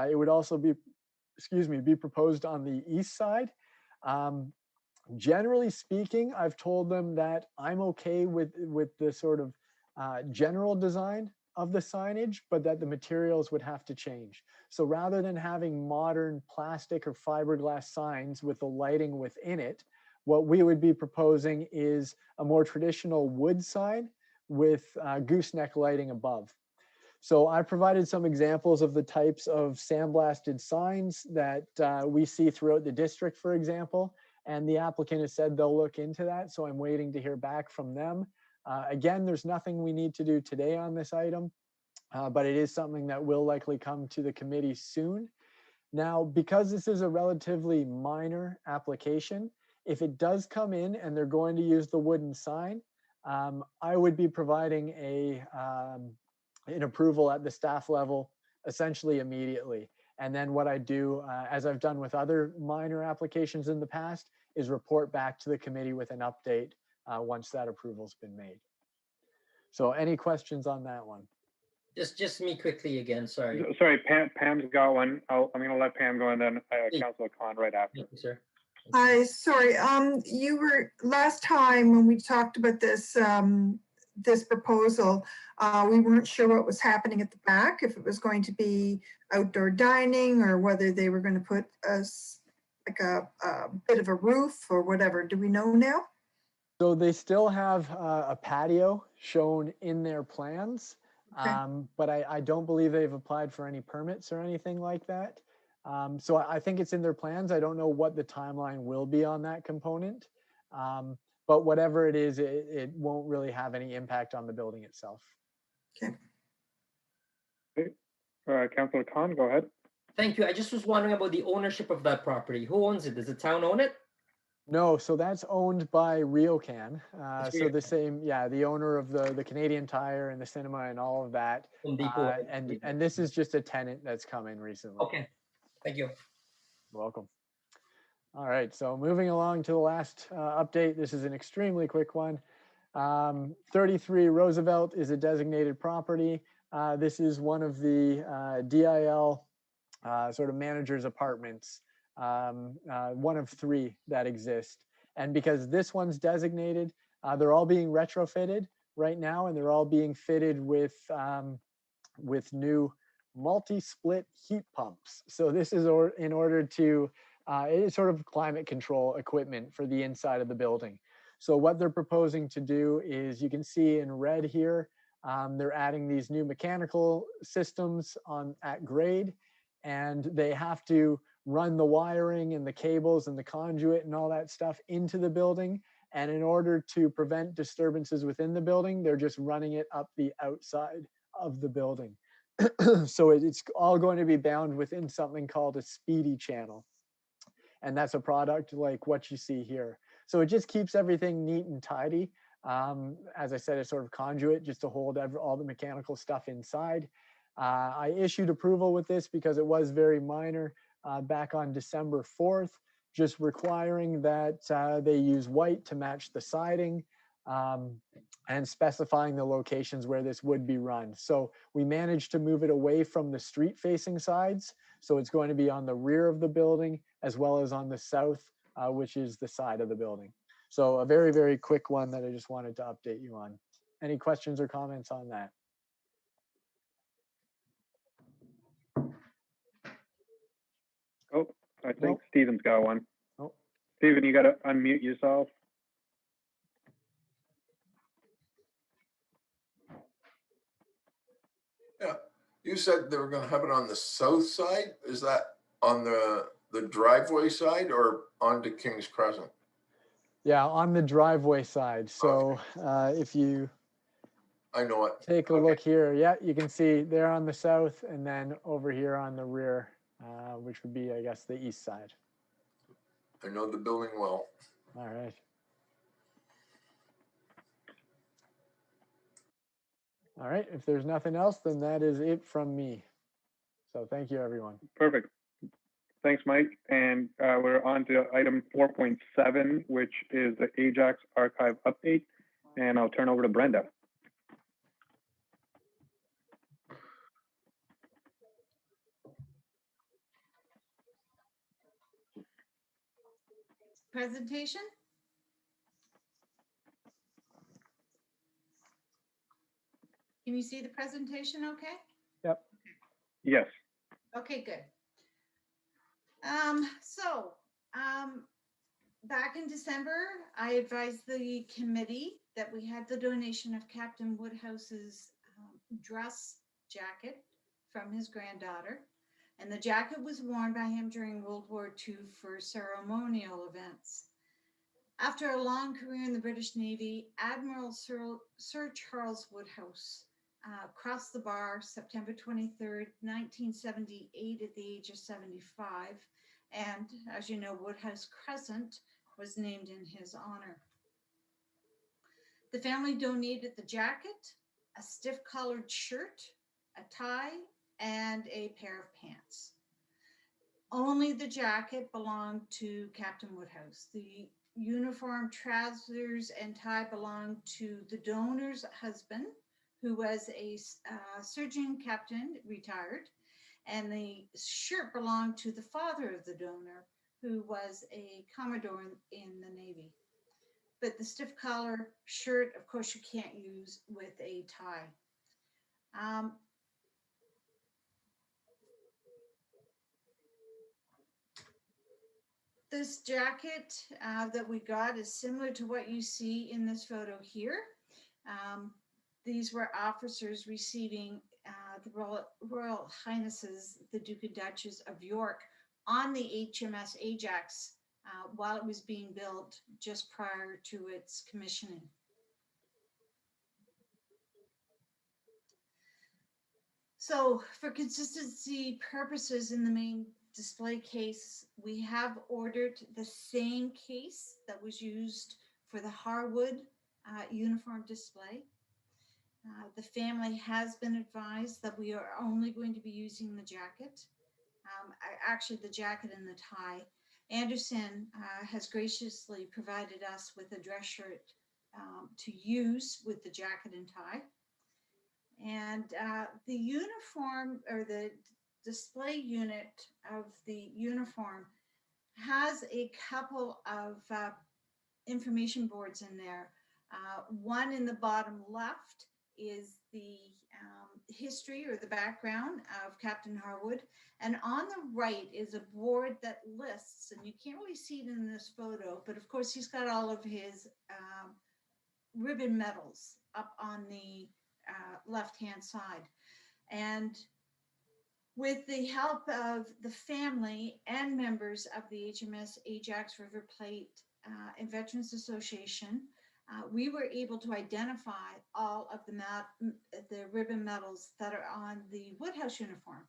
It would also be, be proposed on the east side. Generally speaking, I've told them that I'm okay with the sort of general design of the signage, but that the materials would have to change. So rather than having modern plastic or fiberglass signs with the lighting within it, what we would be proposing is a more traditional wood sign with gooseneck lighting above. So I provided some examples of the types of sandblasted signs that we see throughout the district, for example, and the applicant has said they'll look into that. So I'm waiting to hear back from them. Again, there's nothing we need to do today on this item, but it is something that will likely come to the committee soon. Now, because this is a relatively minor application, if it does come in and they're going to use the wooden sign, I would be providing an approval at the staff level essentially immediately. And then what I do, as I've done with other minor applications in the past, is report back to the committee with an update once that approval's been made. So any questions on that one? Just me quickly again, sorry. Sorry, Pam's got one. I'm going to let Pam go and then Councilor Khan right after. Thank you, sir. Hi, sorry. You were last time when we talked about this this proposal, we weren't sure what was happening at the back, if it was going to be outdoor dining or whether they were going to put us like a bit of a roof or whatever. Do we know now? So they still have a patio shown in their plans, Okay. but I don't believe they've applied for any permits or anything like that. So I think it's in their plans. I don't know what the timeline will be on that component. But whatever it is, it won't really have any impact on the building itself. Councillor Khan, go ahead. Thank you. I just was wondering about the ownership of that property. Who owns it? Does the town own it? No, so that's owned by RioCan. That's So the RioCan. same, yeah, the owner of the Canadian Tire and the cinema and all of that. Home Depot. And this is just a tenant that's come in recently. Okay, thank you. You're welcome. All right, so moving along to the last update. This is an extremely quick one. 33 Roosevelt is a designated property. This is one of the DIL sort of manager's apartments, one of 3 that exist. And because this one's designated, they're all being retrofitted right now, and they're all being fitted with new multi-split heat pumps. So this is in order to, it's sort of climate control equipment for the inside of the building. So what they're proposing to do is, you can see in red here, they're adding these new mechanical systems at grade, and they have to run the wiring and the cables and the conduit and all that stuff into the building. And in order to prevent disturbances within the building, they're just running it up the outside of the building. So it's all going to be bound within something called a speedy channel. And that's a product like what you see here. So it just keeps everything neat and tidy. As I said, it's sort of conduit just to hold all the mechanical stuff inside. I issued approval with this because it was very minor back on December 4th, just requiring that they use white to match the siding, and specifying the locations where this would be run. So we managed to move it away from the street facing sides. So it's going to be on the rear of the building as well as on the south, which is the side of the building. So a very, very quick one that I just wanted to update you on. Any questions or comments on that? Oh, I think Nope. Steven's got one. Oh. Steven, you got to unmute yourself. Yeah, you said they were gonna have it on the south side. Is that on the driveway side or onto King's Crescent? Yeah, on the driveway side. So if you I know it. take a look here, yeah, you can see there on the south, and then over here on the rear, which would be, I guess, the east side. I know the building well. All right. All right, if there's nothing else, then that is it from me. So thank you, everyone. Perfect. Thanks, Mike. And we're on to item 4.7, which is the Ajax archive update. And I'll turn over to Brenda. Presentation? Can you see the presentation okay? Yep. Yes. Okay, good. Back in December, I advised the committee that we had the donation of Captain Woodhouse's dress jacket from his granddaughter. And the jacket was worn by him during World War II for ceremonial events. After a long career in the British Navy, Admiral Sir Charles Woodhouse crossed the bar September 23rd, 1978 at the age of 75. And as you know, Woodhouse Crescent was named in his honor. The family donated the jacket, a stiff collared shirt, a tie, and a pair of pants. Only the jacket belonged to Captain Woodhouse. The uniform, trousers, and tie belonged to the donor's husband, who was a surgeon captain, retired, and the shirt belonged to the father of the donor, who was a Commodore in the Navy. But the stiff collar shirt, of course, you can't use with a tie. This jacket that we got is similar to what you see in this photo here. These were officers receiving the Royal Highnesses, the Duke and Duchess of York, on the HMS Ajax while it was being built just prior to its commissioning. So for consistency purposes in the main display case, we have ordered the same case that was used for the Harwood uniform display. The family has been advised that we are only going to be using the jacket, actually the jacket and the tie. Anderson has graciously provided us with a dress shirt to use with the jacket and tie. And the uniform, or the display unit of the uniform, has a couple of information boards in there. One in the bottom left is the history or the background of Captain Harwood. And on the right is a board that lists, and you can't really see it in this photo, but of course he's got all of his ribbon medals up on the left-hand side. And with the help of the family and members of the HMS Ajax River Plate and Veterans Association, we were able to identify all of the ribbon medals that are on the Woodhouse uniform.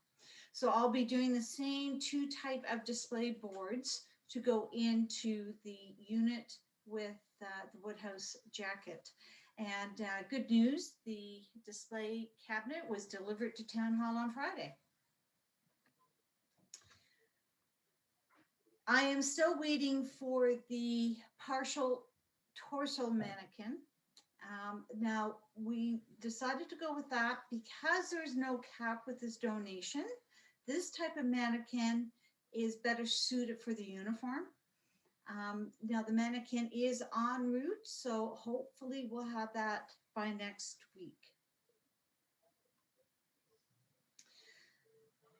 So I'll be doing the same two type of display boards to go into the unit with the Woodhouse jacket. And good news, the display cabinet was delivered to Town Hall on Friday. I am still waiting for the partial torso mannequin. Now, we decided to go with that because there's no cap with this donation. This type of mannequin is better suited for the uniform. Now, the mannequin is en route, so hopefully we'll have that by next week.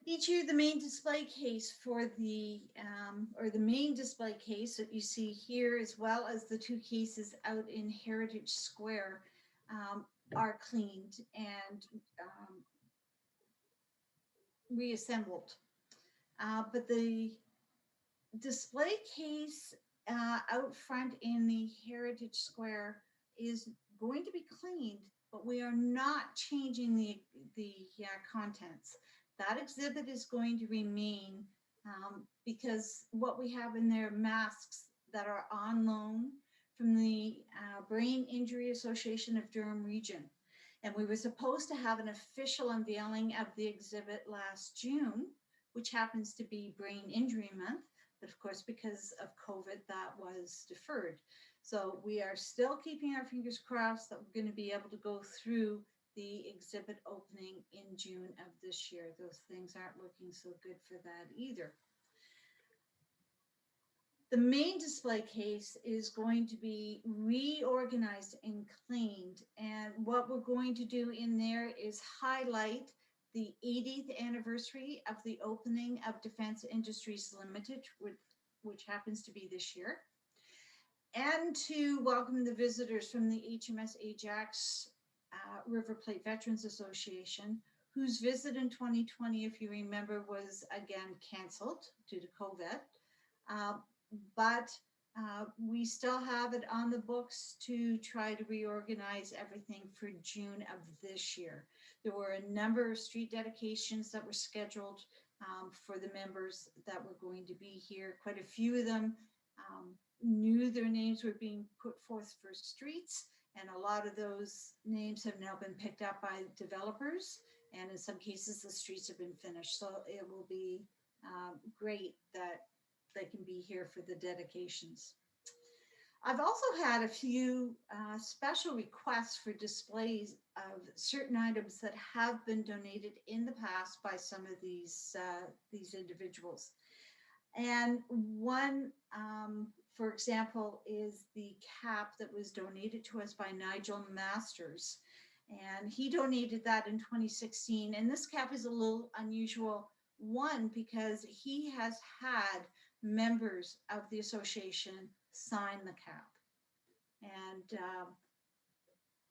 Each year, the main display case for the, or the main display case that you see here, as well as the two cases out in Heritage Square, are cleaned and reassembled. But the display case out front in the Heritage Square is going to be cleaned, but we are not changing the contents. That exhibit is going to remain because what we have in there, masks that are on loan from the Brain Injury Association of Durham Region. And we were supposed to have an official unveiling of the exhibit last June, which happens to be Brain Injury Month. But of course, because of COVID, that was deferred. So we are still keeping our fingers crossed that we're going to be able to go through the exhibit opening in June of this year. Those things aren't looking so good for that either. The main display case is going to be reorganized and cleaned. And what we're going to do in there is highlight the 80th anniversary of the opening of Defense Industries Limited, which happens to be this year, and to welcome the visitors from the HMS Ajax River Plate Veterans Association, whose visit in 2020, if you remember, was again canceled due to COVID. But we still have it on the books to try to reorganize everything for June of this year. There were a number of street dedications that were scheduled for the members that were going to be here. Quite a few of them knew their names were being put forth for streets, and a lot of those names have now been picked up by developers, and in some cases the streets have been finished. So it will be great that they can be here for the dedications. I've also had a few special requests for displays of certain items that have been donated in the past by some of these individuals. And one, for example, is the cap that was donated to us by Nigel Masters. And he donated that in 2016. And this cap is a little unusual, one, because he has had members of the association sign the cap. And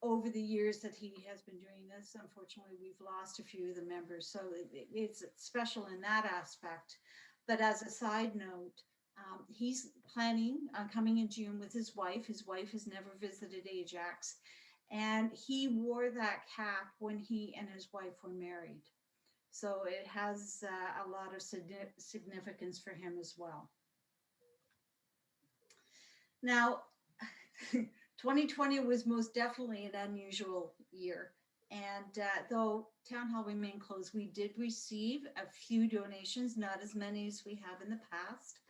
over the years that he has been doing this, unfortunately, we've lost a few of the members. So it's special in that aspect. But as a side note, He's planning on coming in June with his wife. His wife has never visited Ajax. And he wore that cap when he and his wife were married. So it has a lot of significance for him as well. Now, 2020 was most definitely an unusual year. And though Town Hall remained closed, we did receive a few donations, not as many as we have in the past.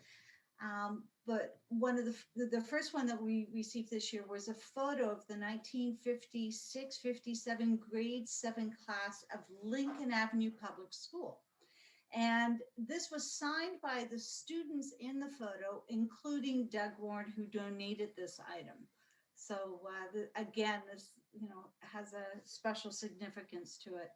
But one of the first one that we received this year was a photo of the 1956-57 grade 7 class of Lincoln Avenue Public School. And this was signed by the students in the photo, including Doug Warren, who donated this item. So again, this has a special significance to it.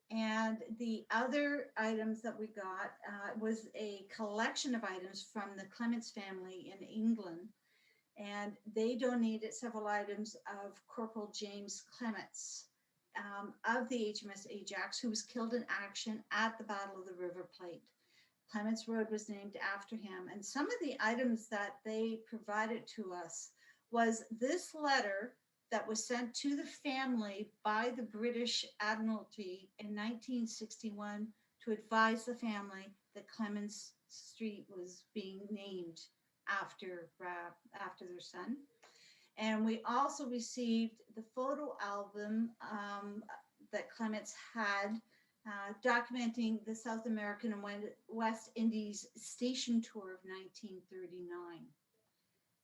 And the other items that we got was a collection of items from the Clements family in England. And they donated several items of Corporal James Clements of the HMS Ajax, who was killed in action at the Battle of the River Plate. Clements Road was named after him. And some of the items that they provided to us was this letter that was sent to the family by the British Admiralty in 1961 to advise the family that Clements Street was being named after their son. And we also received the photo album that Clements had documenting the South American and West Indies station tour of 1939.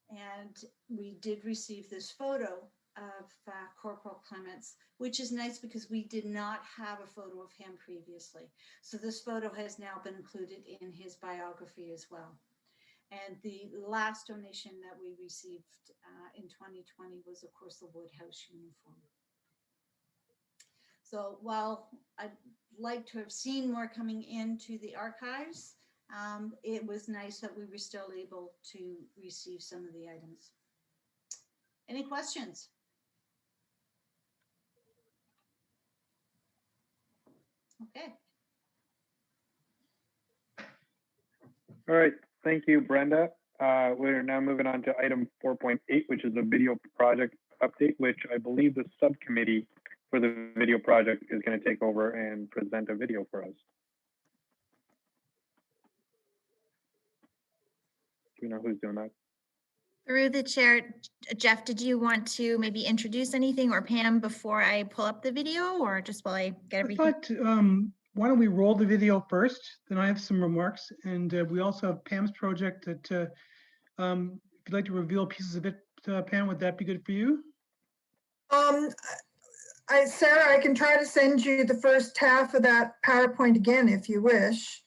And we did receive this photo of Corporal Clements, which is nice because we did not have a photo of him previously. So this photo has now been included in his biography as well. And the last donation that we received in 2020 was, of course, the Woodhouse uniform. So while I'd like to have seen more coming into the archives, it was nice that we were still able to receive some of the items. Any questions? Okay. All right, thank you, Brenda. We're now moving on to item 4.8, which is the video project update, which I believe the subcommittee for the video project is going to take over and present a video for us. Do you know who's doing that? Through the chair, Jeff, did you want to maybe introduce anything, or Pam, before I pull up the video, or just while I get everything? I thought, why don't we roll the video first? Then I have some remarks, and we also have Pam's project that, if you'd like to reveal pieces of it, Pam, would that be good for you? Sarah, I can try to send you the first half of that PowerPoint again if you wish.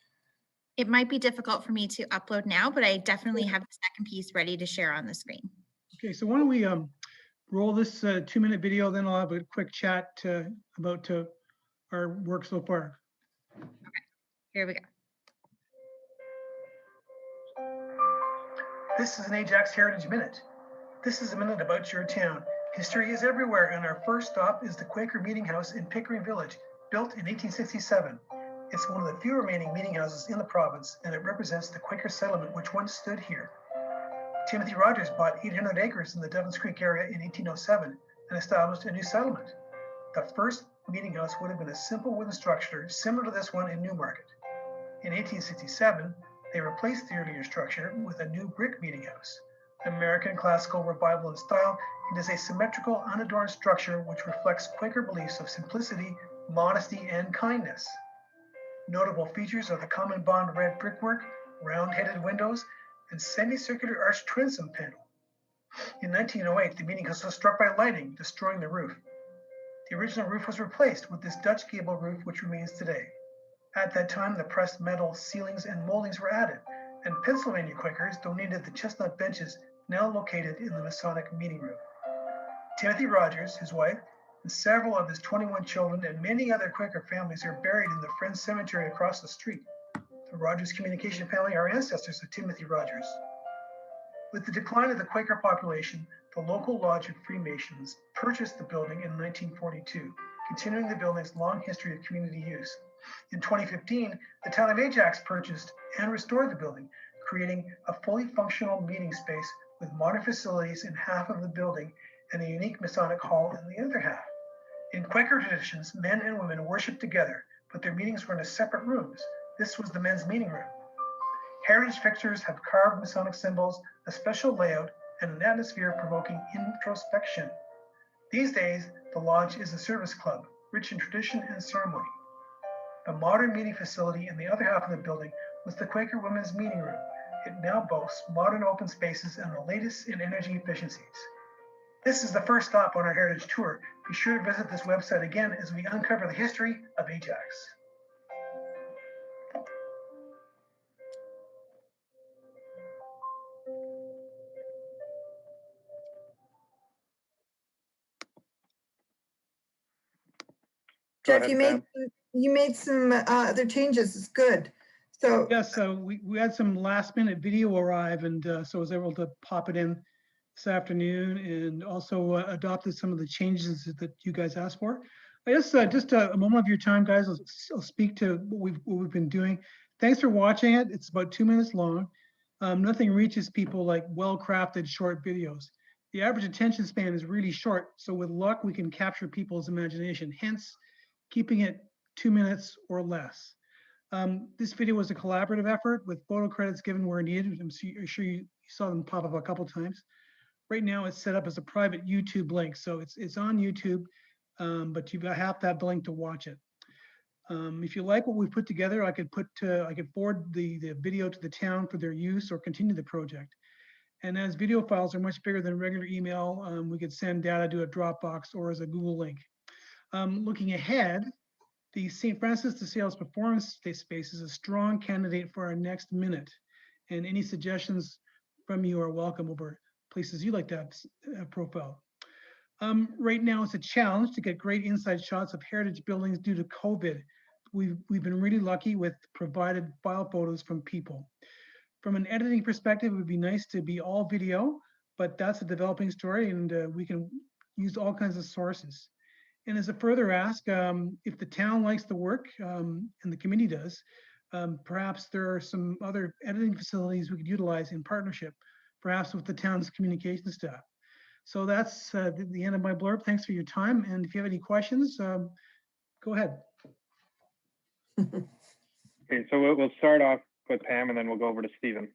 It might be difficult for me to upload now, but I definitely have the second piece ready to share on the screen. Okay, so why don't we roll this 2-minute video, then I'll have a quick chat about our work so far. Okay, here we go. This is an Ajax Heritage Minute. This is a minute about your town. History is everywhere, and our first stop is the Quaker Meeting House in Pickering Village, built in 1867. It's one of the few remaining meeting houses in the province, and it represents the Quaker settlement which once stood here. Timothy Rogers bought 800 acres in the Devons Creek area in 1807 and established a new settlement. The first meeting house would have been a simple wooden structure similar to this one in Newmarket. In 1867, they replaced the earlier structure with a new brick meeting house. American Classical Revival in style, it is a symmetrical, unadorned structure which reflects Quaker beliefs of simplicity, modesty, and kindness. Notable features are the common bond red brickwork, round-headed windows, and semicircular arched transom panel. In 1908, the meeting house was struck by lightning, destroying the roof. The original roof was replaced with this Dutch gable roof, which remains today. At that time, the pressed metal ceilings and moldings were added, and Pennsylvania Quakers donated the chestnut benches now located in the Masonic meeting room. Timothy Rogers, his wife, and several of his 21 children and many other Quaker families are buried in the Friends Cemetery across the street. The Rogers communication family are ancestors of Timothy Rogers. With the decline of the Quaker population, the local lodge of Freemasons purchased the building in 1942, continuing the building's long history of community use. In 2015, the town of Ajax purchased and restored the building, creating a fully functional meeting space with modern facilities in half of the building and a unique Masonic hall in the other half. In Quaker traditions, men and women worshiped together, but their meetings were in separate rooms. This was the men's meeting room. Heritage fixtures have carved Masonic symbols, a special layout, and an atmosphere provoking introspection. These days, the lodge is a service club, rich in tradition and ceremony. The modern meeting facility in the other half of the building was the Quaker Women's Meeting Room. It now boasts modern open spaces and the latest in energy efficiencies. This is the first stop on our Heritage Tour. Be sure to visit this website again as we uncover the history of Ajax. Go Jeff, ahead, Pam. you made some other changes. It's good. So Yes, so we had some last minute video arrive, and so I was able to pop it in this afternoon, and also adopted some of the changes that you guys asked for. I guess just a moment of your time, guys. I'll speak to what we've been doing. Thanks for watching it. It's about 2 minutes long. Nothing reaches people like well-crafted short videos. The average attention span is really short, so with luck, we can capture people's imagination, hence keeping it 2 minutes or less. This video was a collaborative effort with photo credits given where needed. I'm sure you saw them pop up a couple times. Right now it's set up as a private YouTube link, so it's on YouTube, but you have to have the link to watch it. If you like what we've put together, I could forward the video to the town for their use or continue the project. And as video files are much bigger than regular email, we could send data to a Dropbox or as a Google link. Looking ahead, the St. Francis de Sales Performance Space is a strong candidate for our next minute. And any suggestions from you are welcome over places you like to have profile. Right now, it's a challenge to get great inside shots of heritage buildings due to COVID. We've been really lucky with provided file photos from people. From an editing perspective, it would be nice to be all video, but that's a developing story, and we can use all kinds of sources. And as a further ask, if the town likes the work and the committee does, perhaps there are some other editing facilities we could utilize in partnership, perhaps with the town's communication staff. So that's the end of my blurb. Thanks for your time. And if you have any questions, go ahead. Okay, so we'll start off with Pam and then we'll go over to Stephen.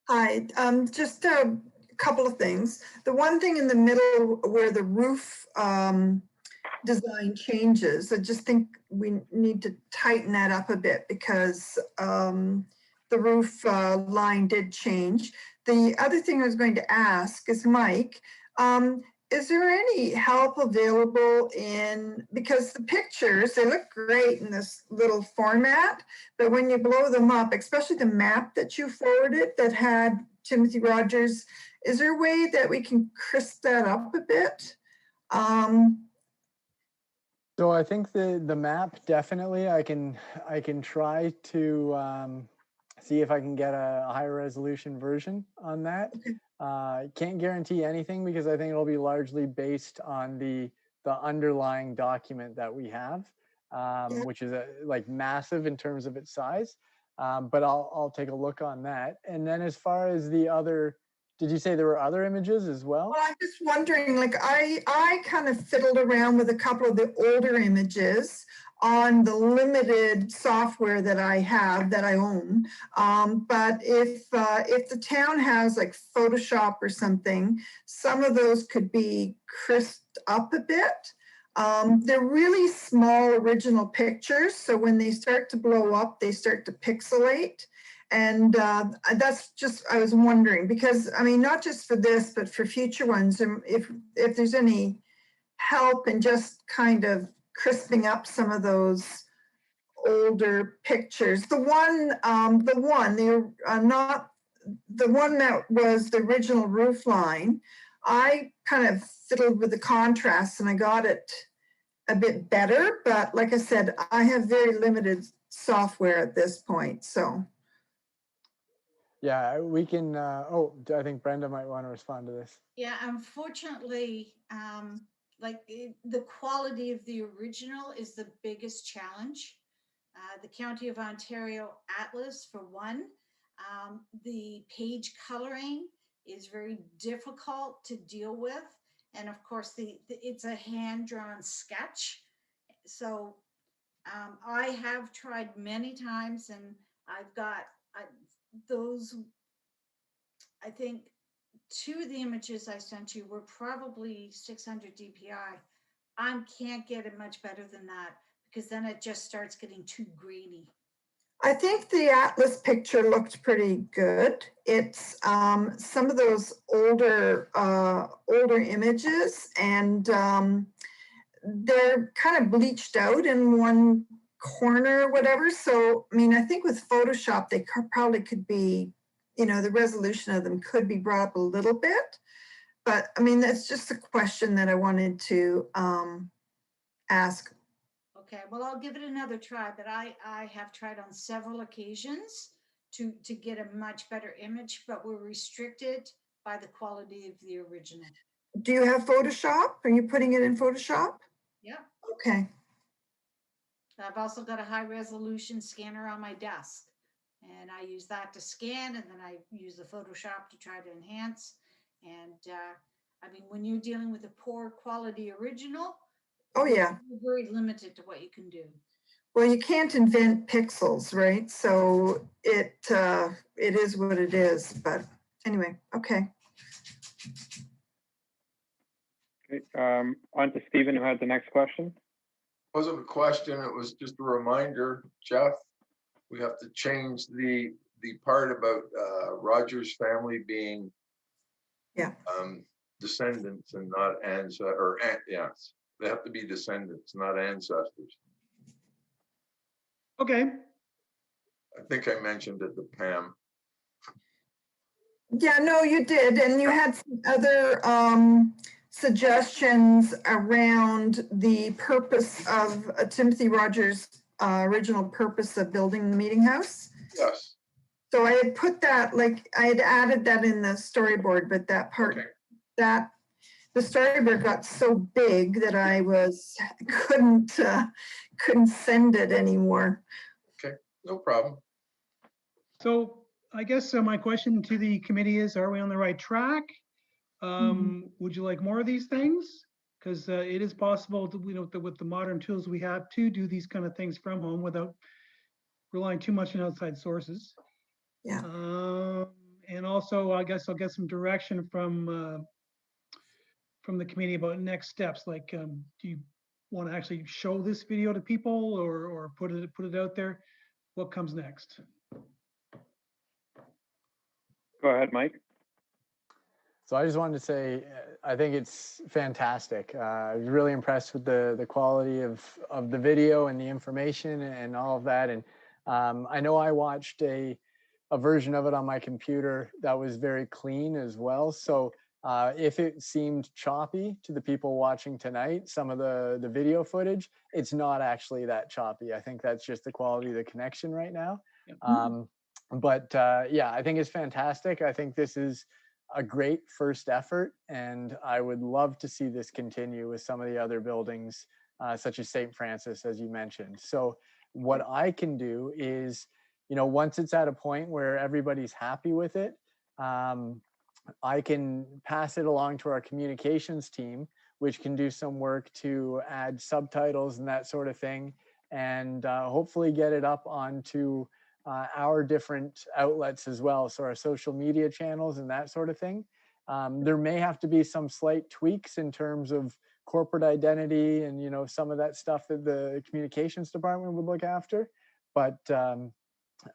hi, just a couple of things. The one thing in the middle where the roof design changes, I just think we need to tighten that up a bit because the roof line did change. The other thing I was going to ask is, Mike, is there any help available in, because the pictures, they look great in this little format, but when you blow them up, especially the map that you forwarded that had Timothy Rogers, is there a way that we can crisp that up a bit? So I think the map, definitely I can try to see if I can get a higher resolution version on that. Can't guarantee anything because I think it'll be largely based on the underlying document that we have, which is like massive in terms of its size. But I'll take a look on that. And then as far as the other, did you say there were other images as well? Well, I'm just wondering, like I kind of fiddled around with a couple of the older images on the limited software that I have, that I own. But if the town has like Photoshop or something, some of those could be crisped up a bit. They're really small original pictures. So when they start to blow up, they start to pixelate. And that's just, I was wondering, because I mean, not just for this, but for future ones, if there's any help in just kind of crisping up some of those older pictures. Not the one that was the original roof line, I kind of fiddled with the contrast and I got it a bit better, but like I said, I have very limited software at this point, so. Yeah, we can, I think Brenda might want to respond to this. Yeah, unfortunately, the quality of the original is the biggest challenge. The County of Ontario Atlas, for one, The page coloring is very difficult to deal with. And of course, it's a hand-drawn sketch. So I have tried many times, and I've got those, I think, two of the images I sent you were probably 600 DPI. I can't get it much better than that, because then it just starts getting too grainy. I think the Atlas picture looked pretty good. It's some of those older images, and they're kind of bleached out in one corner or whatever. So, I mean, I think with Photoshop, they probably could be, you know, the resolution of them could be brought up a little bit. But I mean, that's just a question that I wanted to ask. Okay, well, I'll give it another try, but I have tried on several occasions to get a much better image, but we're restricted by the quality of the original. Do you have Photoshop? Are you putting it in Photoshop? Yeah. Okay. I've also got a high resolution scanner on my desk, and I use that to scan, and then I use the Photoshop to try to enhance. And I mean, when you're dealing with a poor quality original, oh yeah, you're very limited to what you can do. Well, you can't invent pixels, right? So it is what it is. But anyway, okay. Okay, on to Stephen, who had the next question. Wasn't a question, it was just a reminder, Jeff. We have to change the part about Roger's family being descendants and not ancestors, yes, they have to be descendants, not ancestors. Okay. I think I mentioned it to Pam. Yeah, no, you did, and you had some other suggestions around the purpose of Timothy Rogers' original purpose of building the meeting house. Yes. So I had put that, like, I had added that in the storyboard, but that part, the storyboard got so big that I couldn't send it anymore. Okay, no problem. So I guess my question to the committee is, are we on the right track? Would you like more of these things? Because it is possible to, you know, with the modern tools we have to do these kind of things from home without relying too much on outside sources. Yeah. And also, I guess I'll get some direction from the committee about next steps. Like, do you want to actually show this video to people, or put it out there? What comes next? Go ahead, Mike. So I just wanted to say, I think it's fantastic. I was really impressed with the quality of the video and the information and all of that. And I know I watched a version of it on my computer that was very clean as well. So if it seemed choppy to the people watching tonight, some of the video footage, it's not actually that choppy. I think that's just the quality of the connection right now. But yeah, I think it's fantastic. I think this is a great first effort, and I would love to see this continue with some of the other buildings, such as St. Francis, as you mentioned. So what I can do is, you know, once it's at a point where everybody's happy with it, I can pass it along to our communications team, which can do some work to add subtitles and that sort of thing, and hopefully get it up onto our different outlets as well. So our social media channels and that sort of thing. There may have to be some slight tweaks in terms of corporate identity and, you know, some of that stuff that the communications department would look after. But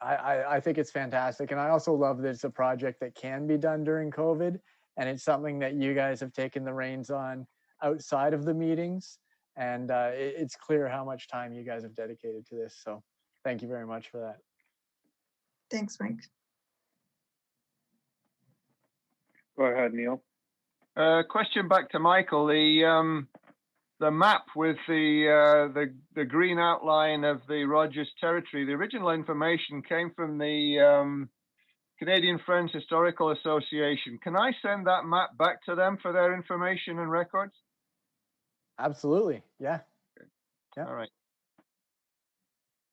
I think it's fantastic. And I also love that it's a project that can be done during COVID. And it's something that you guys have taken the reins on outside of the meetings. And it's clear how much time you guys have dedicated to this. So thank you very much for that. Thanks, Mike. Go ahead, Neil. Question back to Michael. The map with the green outline of the Rogers territory. The original information came from the Canadian Friends Historical Association. Can I send that map back to them for their information and records? Absolutely. Yeah. Yeah. All right.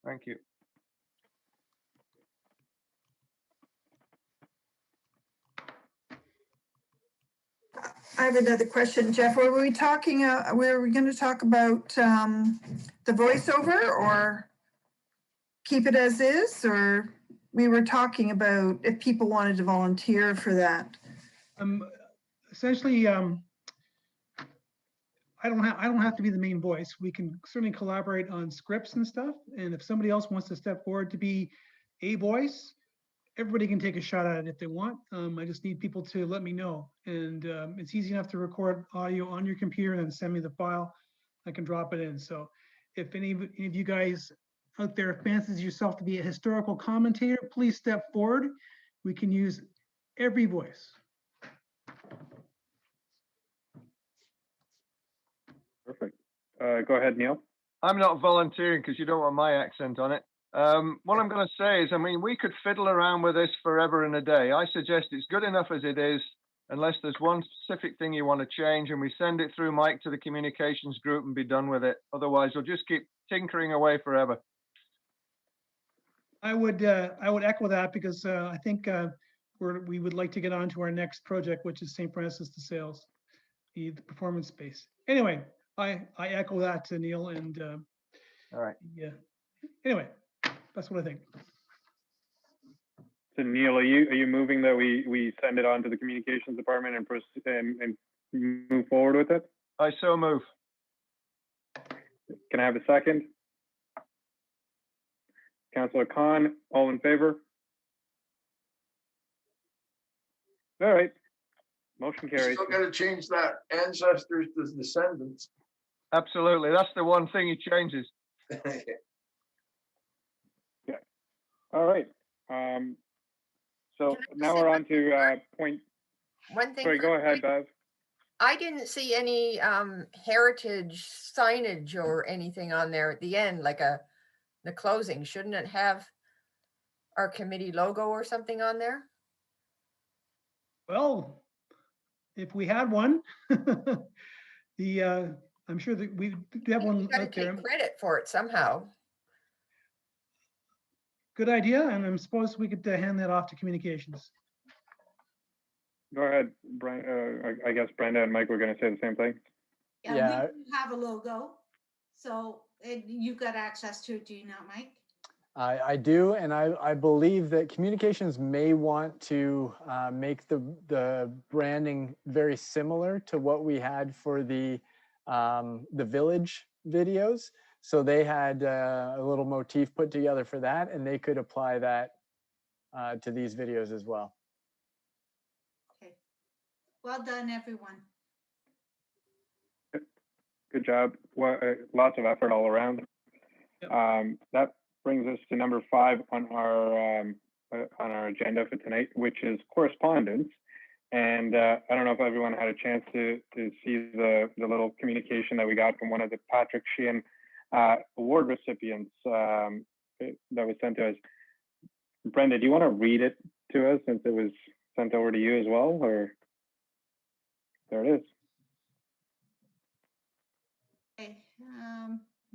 Thank you. I have another question, Jeff. Were we talking, were we going to talk about the voiceover or keep it as is? Or we were talking about if people wanted to volunteer for that? Essentially, I don't have to be the main voice. We can certainly collaborate on scripts and stuff. And if somebody else wants to step forward to be a voice, everybody can take a shot at it if they want. I just need people to let me know. And it's easy enough to record audio on your computer and then send me the file. I can drop it in. So if any of you guys out there fancies yourself to be a historical commentator, please step forward. We can use every voice. Perfect. Go ahead, Neil. I'm not volunteering because you don't want my accent on it. What I'm going to say is, I mean, we could fiddle around with this forever and a day. I suggest it's good enough as it is, unless there's one specific thing you want to change, and we send it through Mike to the communications group and be done with it. Otherwise, we'll just keep tinkering away forever. I would echo that because I think we would like to get on to our next project, which is St. Francis de Sales, the performance space. Anyway, I echo that to Neil, and all right. Yeah. Anyway, that's what I think. So Neil, are you moving that we send it on to the communications department and move forward with it? I so move. Can I have a second? Councillor Khan, all in favor? All right, motion carries. Still got to change that ancestors to descendants. Absolutely, that's the one thing he changes. Yeah. All right. So now we're on to point. One thing. Sorry, go ahead, Bev. I didn't see any heritage signage or anything on there at the end, like the closing. Shouldn't it have our committee logo or something on there? Well, if we had one, I'm sure that we have one out there. Take credit for it somehow. Good idea, and I'm supposed we could hand that off to communications. Go ahead, Brian. I guess Brenda and Mike were going to say the same thing. Yeah, we have a logo, so you've got access to it, do you not, Mike? I do, and I believe that communications may want to make the branding very similar to what we had for the village videos. So they had a little motif put together for that, and they could apply that to these videos as well. Okay, well done, everyone. Good job. Well, lots of effort all around. Yep. That brings us to number 5 on our agenda for tonight, which is correspondence. And I don't know if everyone had a chance to see the little communication that we got from one of the Patrick Sheehan award recipients that was sent to us. Brenda, do you want to read it to us since it was sent over to you as well? Or there it is. Okay.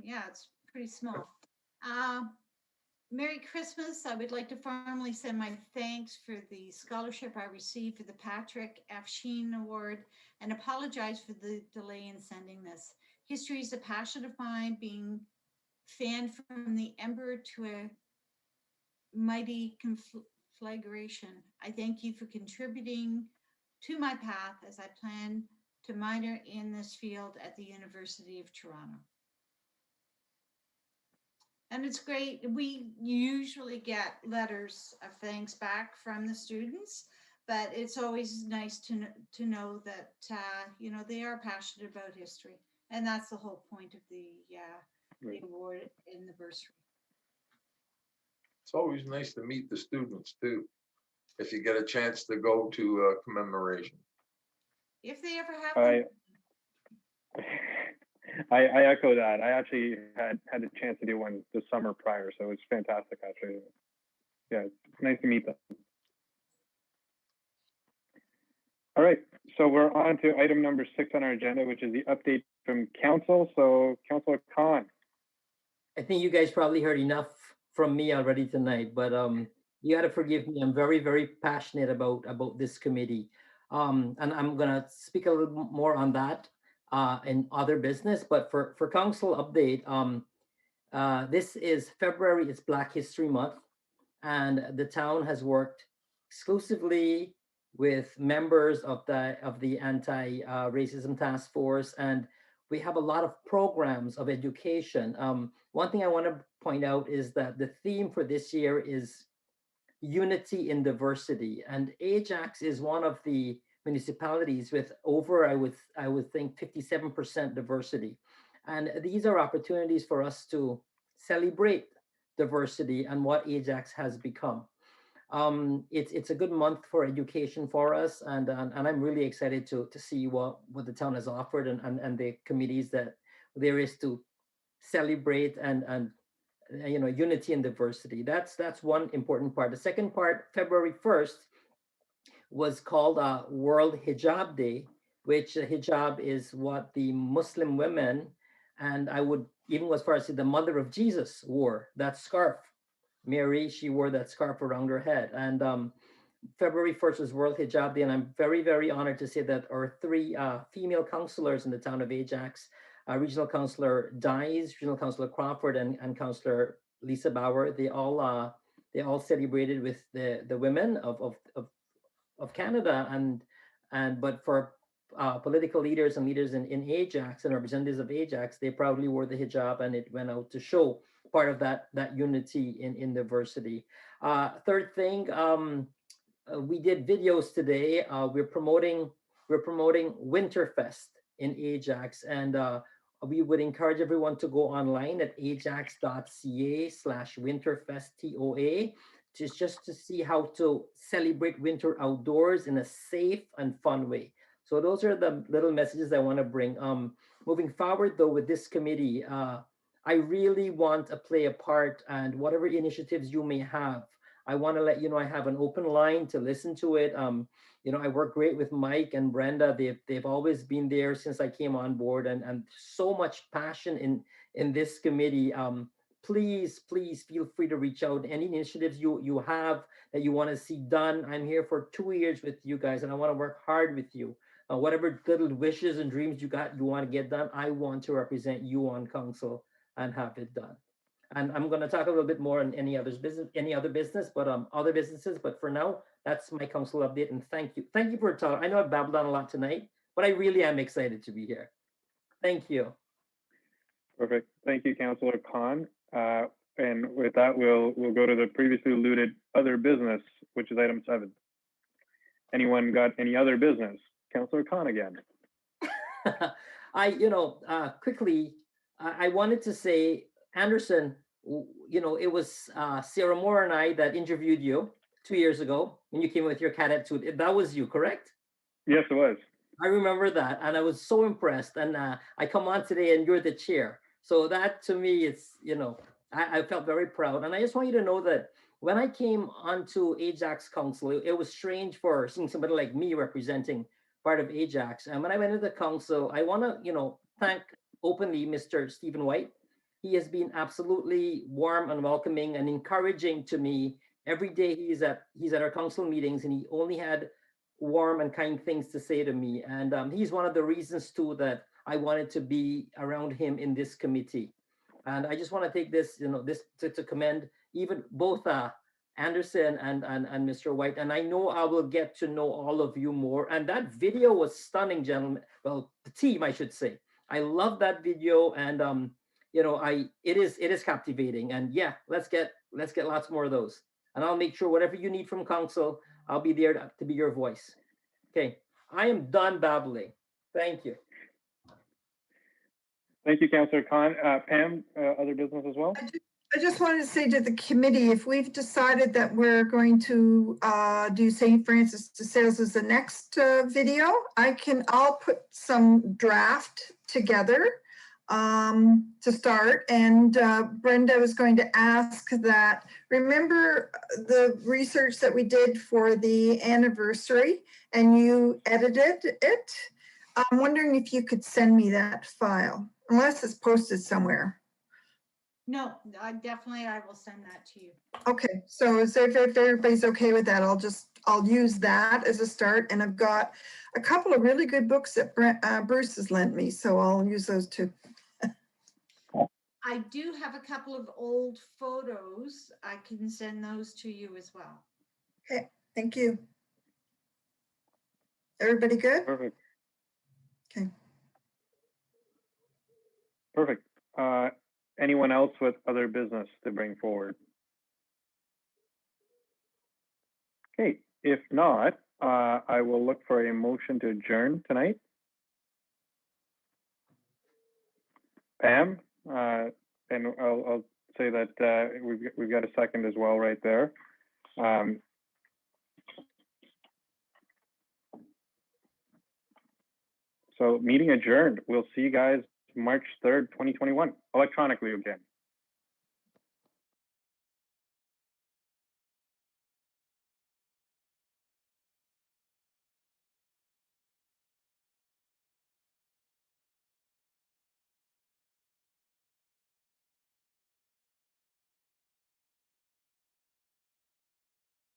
Yeah, it's pretty small. Merry Christmas. I would like to formally send my thanks for the scholarship I received for the Patrick F. Sheehan Award and apologize for the delay in sending this. History is a passion of mine, being fanned from the ember to a mighty conflagration. I thank you for contributing to my path as I plan to minor in this field at the University of Toronto. And it's great. We usually get letters of thanks back from the students, but it's always nice to know that, you know, they are passionate about history. And that's the whole point of the award in the bursary. It's always nice to meet the students too, if you get a chance to go to a commemoration. If they ever have I echo that. I actually had the chance to do one the summer prior, so it's fantastic actually. Yeah, it's nice to meet them. All right, so we're on to item number 6 on our agenda, which is the update from council. So Councillor Khan. I think you guys probably heard enough from me already tonight, but you got to forgive me. I'm very, very passionate about this committee. And I'm gonna speak a little more on that in other business. But for council update, this is February. It's Black History Month, and the town has worked exclusively with members of the anti-racism task force, and we have a lot of programs of education. One thing I want to point out is that the theme for this year is unity in diversity, and Ajax is one of the municipalities with over, I would think, 57% diversity, and these are opportunities for us to celebrate diversity and what Ajax has become. It's a good month for education for us, and I'm really excited to see what the town has offered, and the committees that there is to celebrate and unity and diversity. That's one important part. The second part, February 1st, was called World Hijab Day, which hijab is what the Muslim women, and I would even go as far as say the mother of Jesus wore, that scarf. Mary, she wore that scarf around her head. And February 1st was World Hijab Day, and I'm very, very honored to say that our three female councillors in the town of Ajax, Regional Councillor Dyes, Regional Councillor Crawford, and Councillor Lisa Bauer, they all celebrated with the women of Canada, but for political leaders and leaders in Ajax and representatives of Ajax, they proudly wore the hijab, and it went out to show part of that unity in diversity. Third thing, we did videos today. We're promoting Winterfest in Ajax, and we would encourage everyone to go online at ajax.ca/winterfesttoa just to see how to celebrate winter outdoors in a safe and fun way. So those are the little messages I want to bring. Moving forward, though, with this committee, I really want to play a part, and whatever initiatives you may have, I want to let you know I have an open line to listen to it. I work great with Mike and Brenda. They've always been there since I came on board, and so much passion in this committee. Please feel free to reach out. Any initiatives you have that you want to see done, I'm here for 2 years with you guys, and I want to work hard with you. Whatever little wishes and dreams you want to get done, I want to represent you on council and have it done. And I'm going to talk a little bit more on any other business, but other businesses. But for now, that's my council update. And thank you for talking. I know I've babbled on a lot tonight, but I really am excited to be here. Thank you. Perfect. Thank you, Councillor Khan. And with that, we'll go to the previously alluded other business, which is item 7. Anyone got any other business? Councillor Khan again. Quickly, I wanted to say, Anderson, it was Sarah Moore and I that interviewed you 2 years ago when you came with your cat attitude. That was you, correct? Yes, it was. I remember that, and I was so impressed. And I come on today, and you're the chair. So that, to me, it's, I felt very proud. And I just want you to know that when I came onto Ajax Council, it was strange for seeing somebody like me representing part of Ajax. And when I went into the council, I want to, thank openly Mr. Stephen White. He has been absolutely warm and welcoming and encouraging to me. Every day he's at our council meetings, and he only had warm and kind things to say to me. And he's one of the reasons too that I wanted to be around him in this committee. And I just want to take this, to commend even both Anderson and Mr. White. And I know I will get to know all of you more. And that video was stunning, gentlemen. Well, the team, I should say. I love that video, and it is captivating. And yeah, let's get lots more of those. And I'll make sure whatever you need from council, I'll be there to be your voice. Okay, I am done babbling. Thank you. Thank you, Councillor Khan. Pam, other business as well? I just wanted to say to the committee, if we've decided that we're going to do St. Francis de Sales as the next video, I'll put some draft together to start. And Brenda was going to ask that, remember the research that we did for the anniversary and you edited it? I'm wondering if you could send me that file, unless it's posted somewhere. No, I will send that to you. Okay, so if everybody's okay with that, I'll just I'll use that as a start. And I've got a couple of really good books that Bruce has lent me, so I'll use those too. I do have a couple of old photos. I can send those to you as well. Okay, thank you. Everybody good? Perfect. Okay. Perfect. Anyone else with other business to bring forward? Okay, if not, I will look for a motion to adjourn tonight. Pam, and I'll say that we've got a second as well right there. So meeting adjourned. We'll see you guys March 3rd, 2021, electronically again.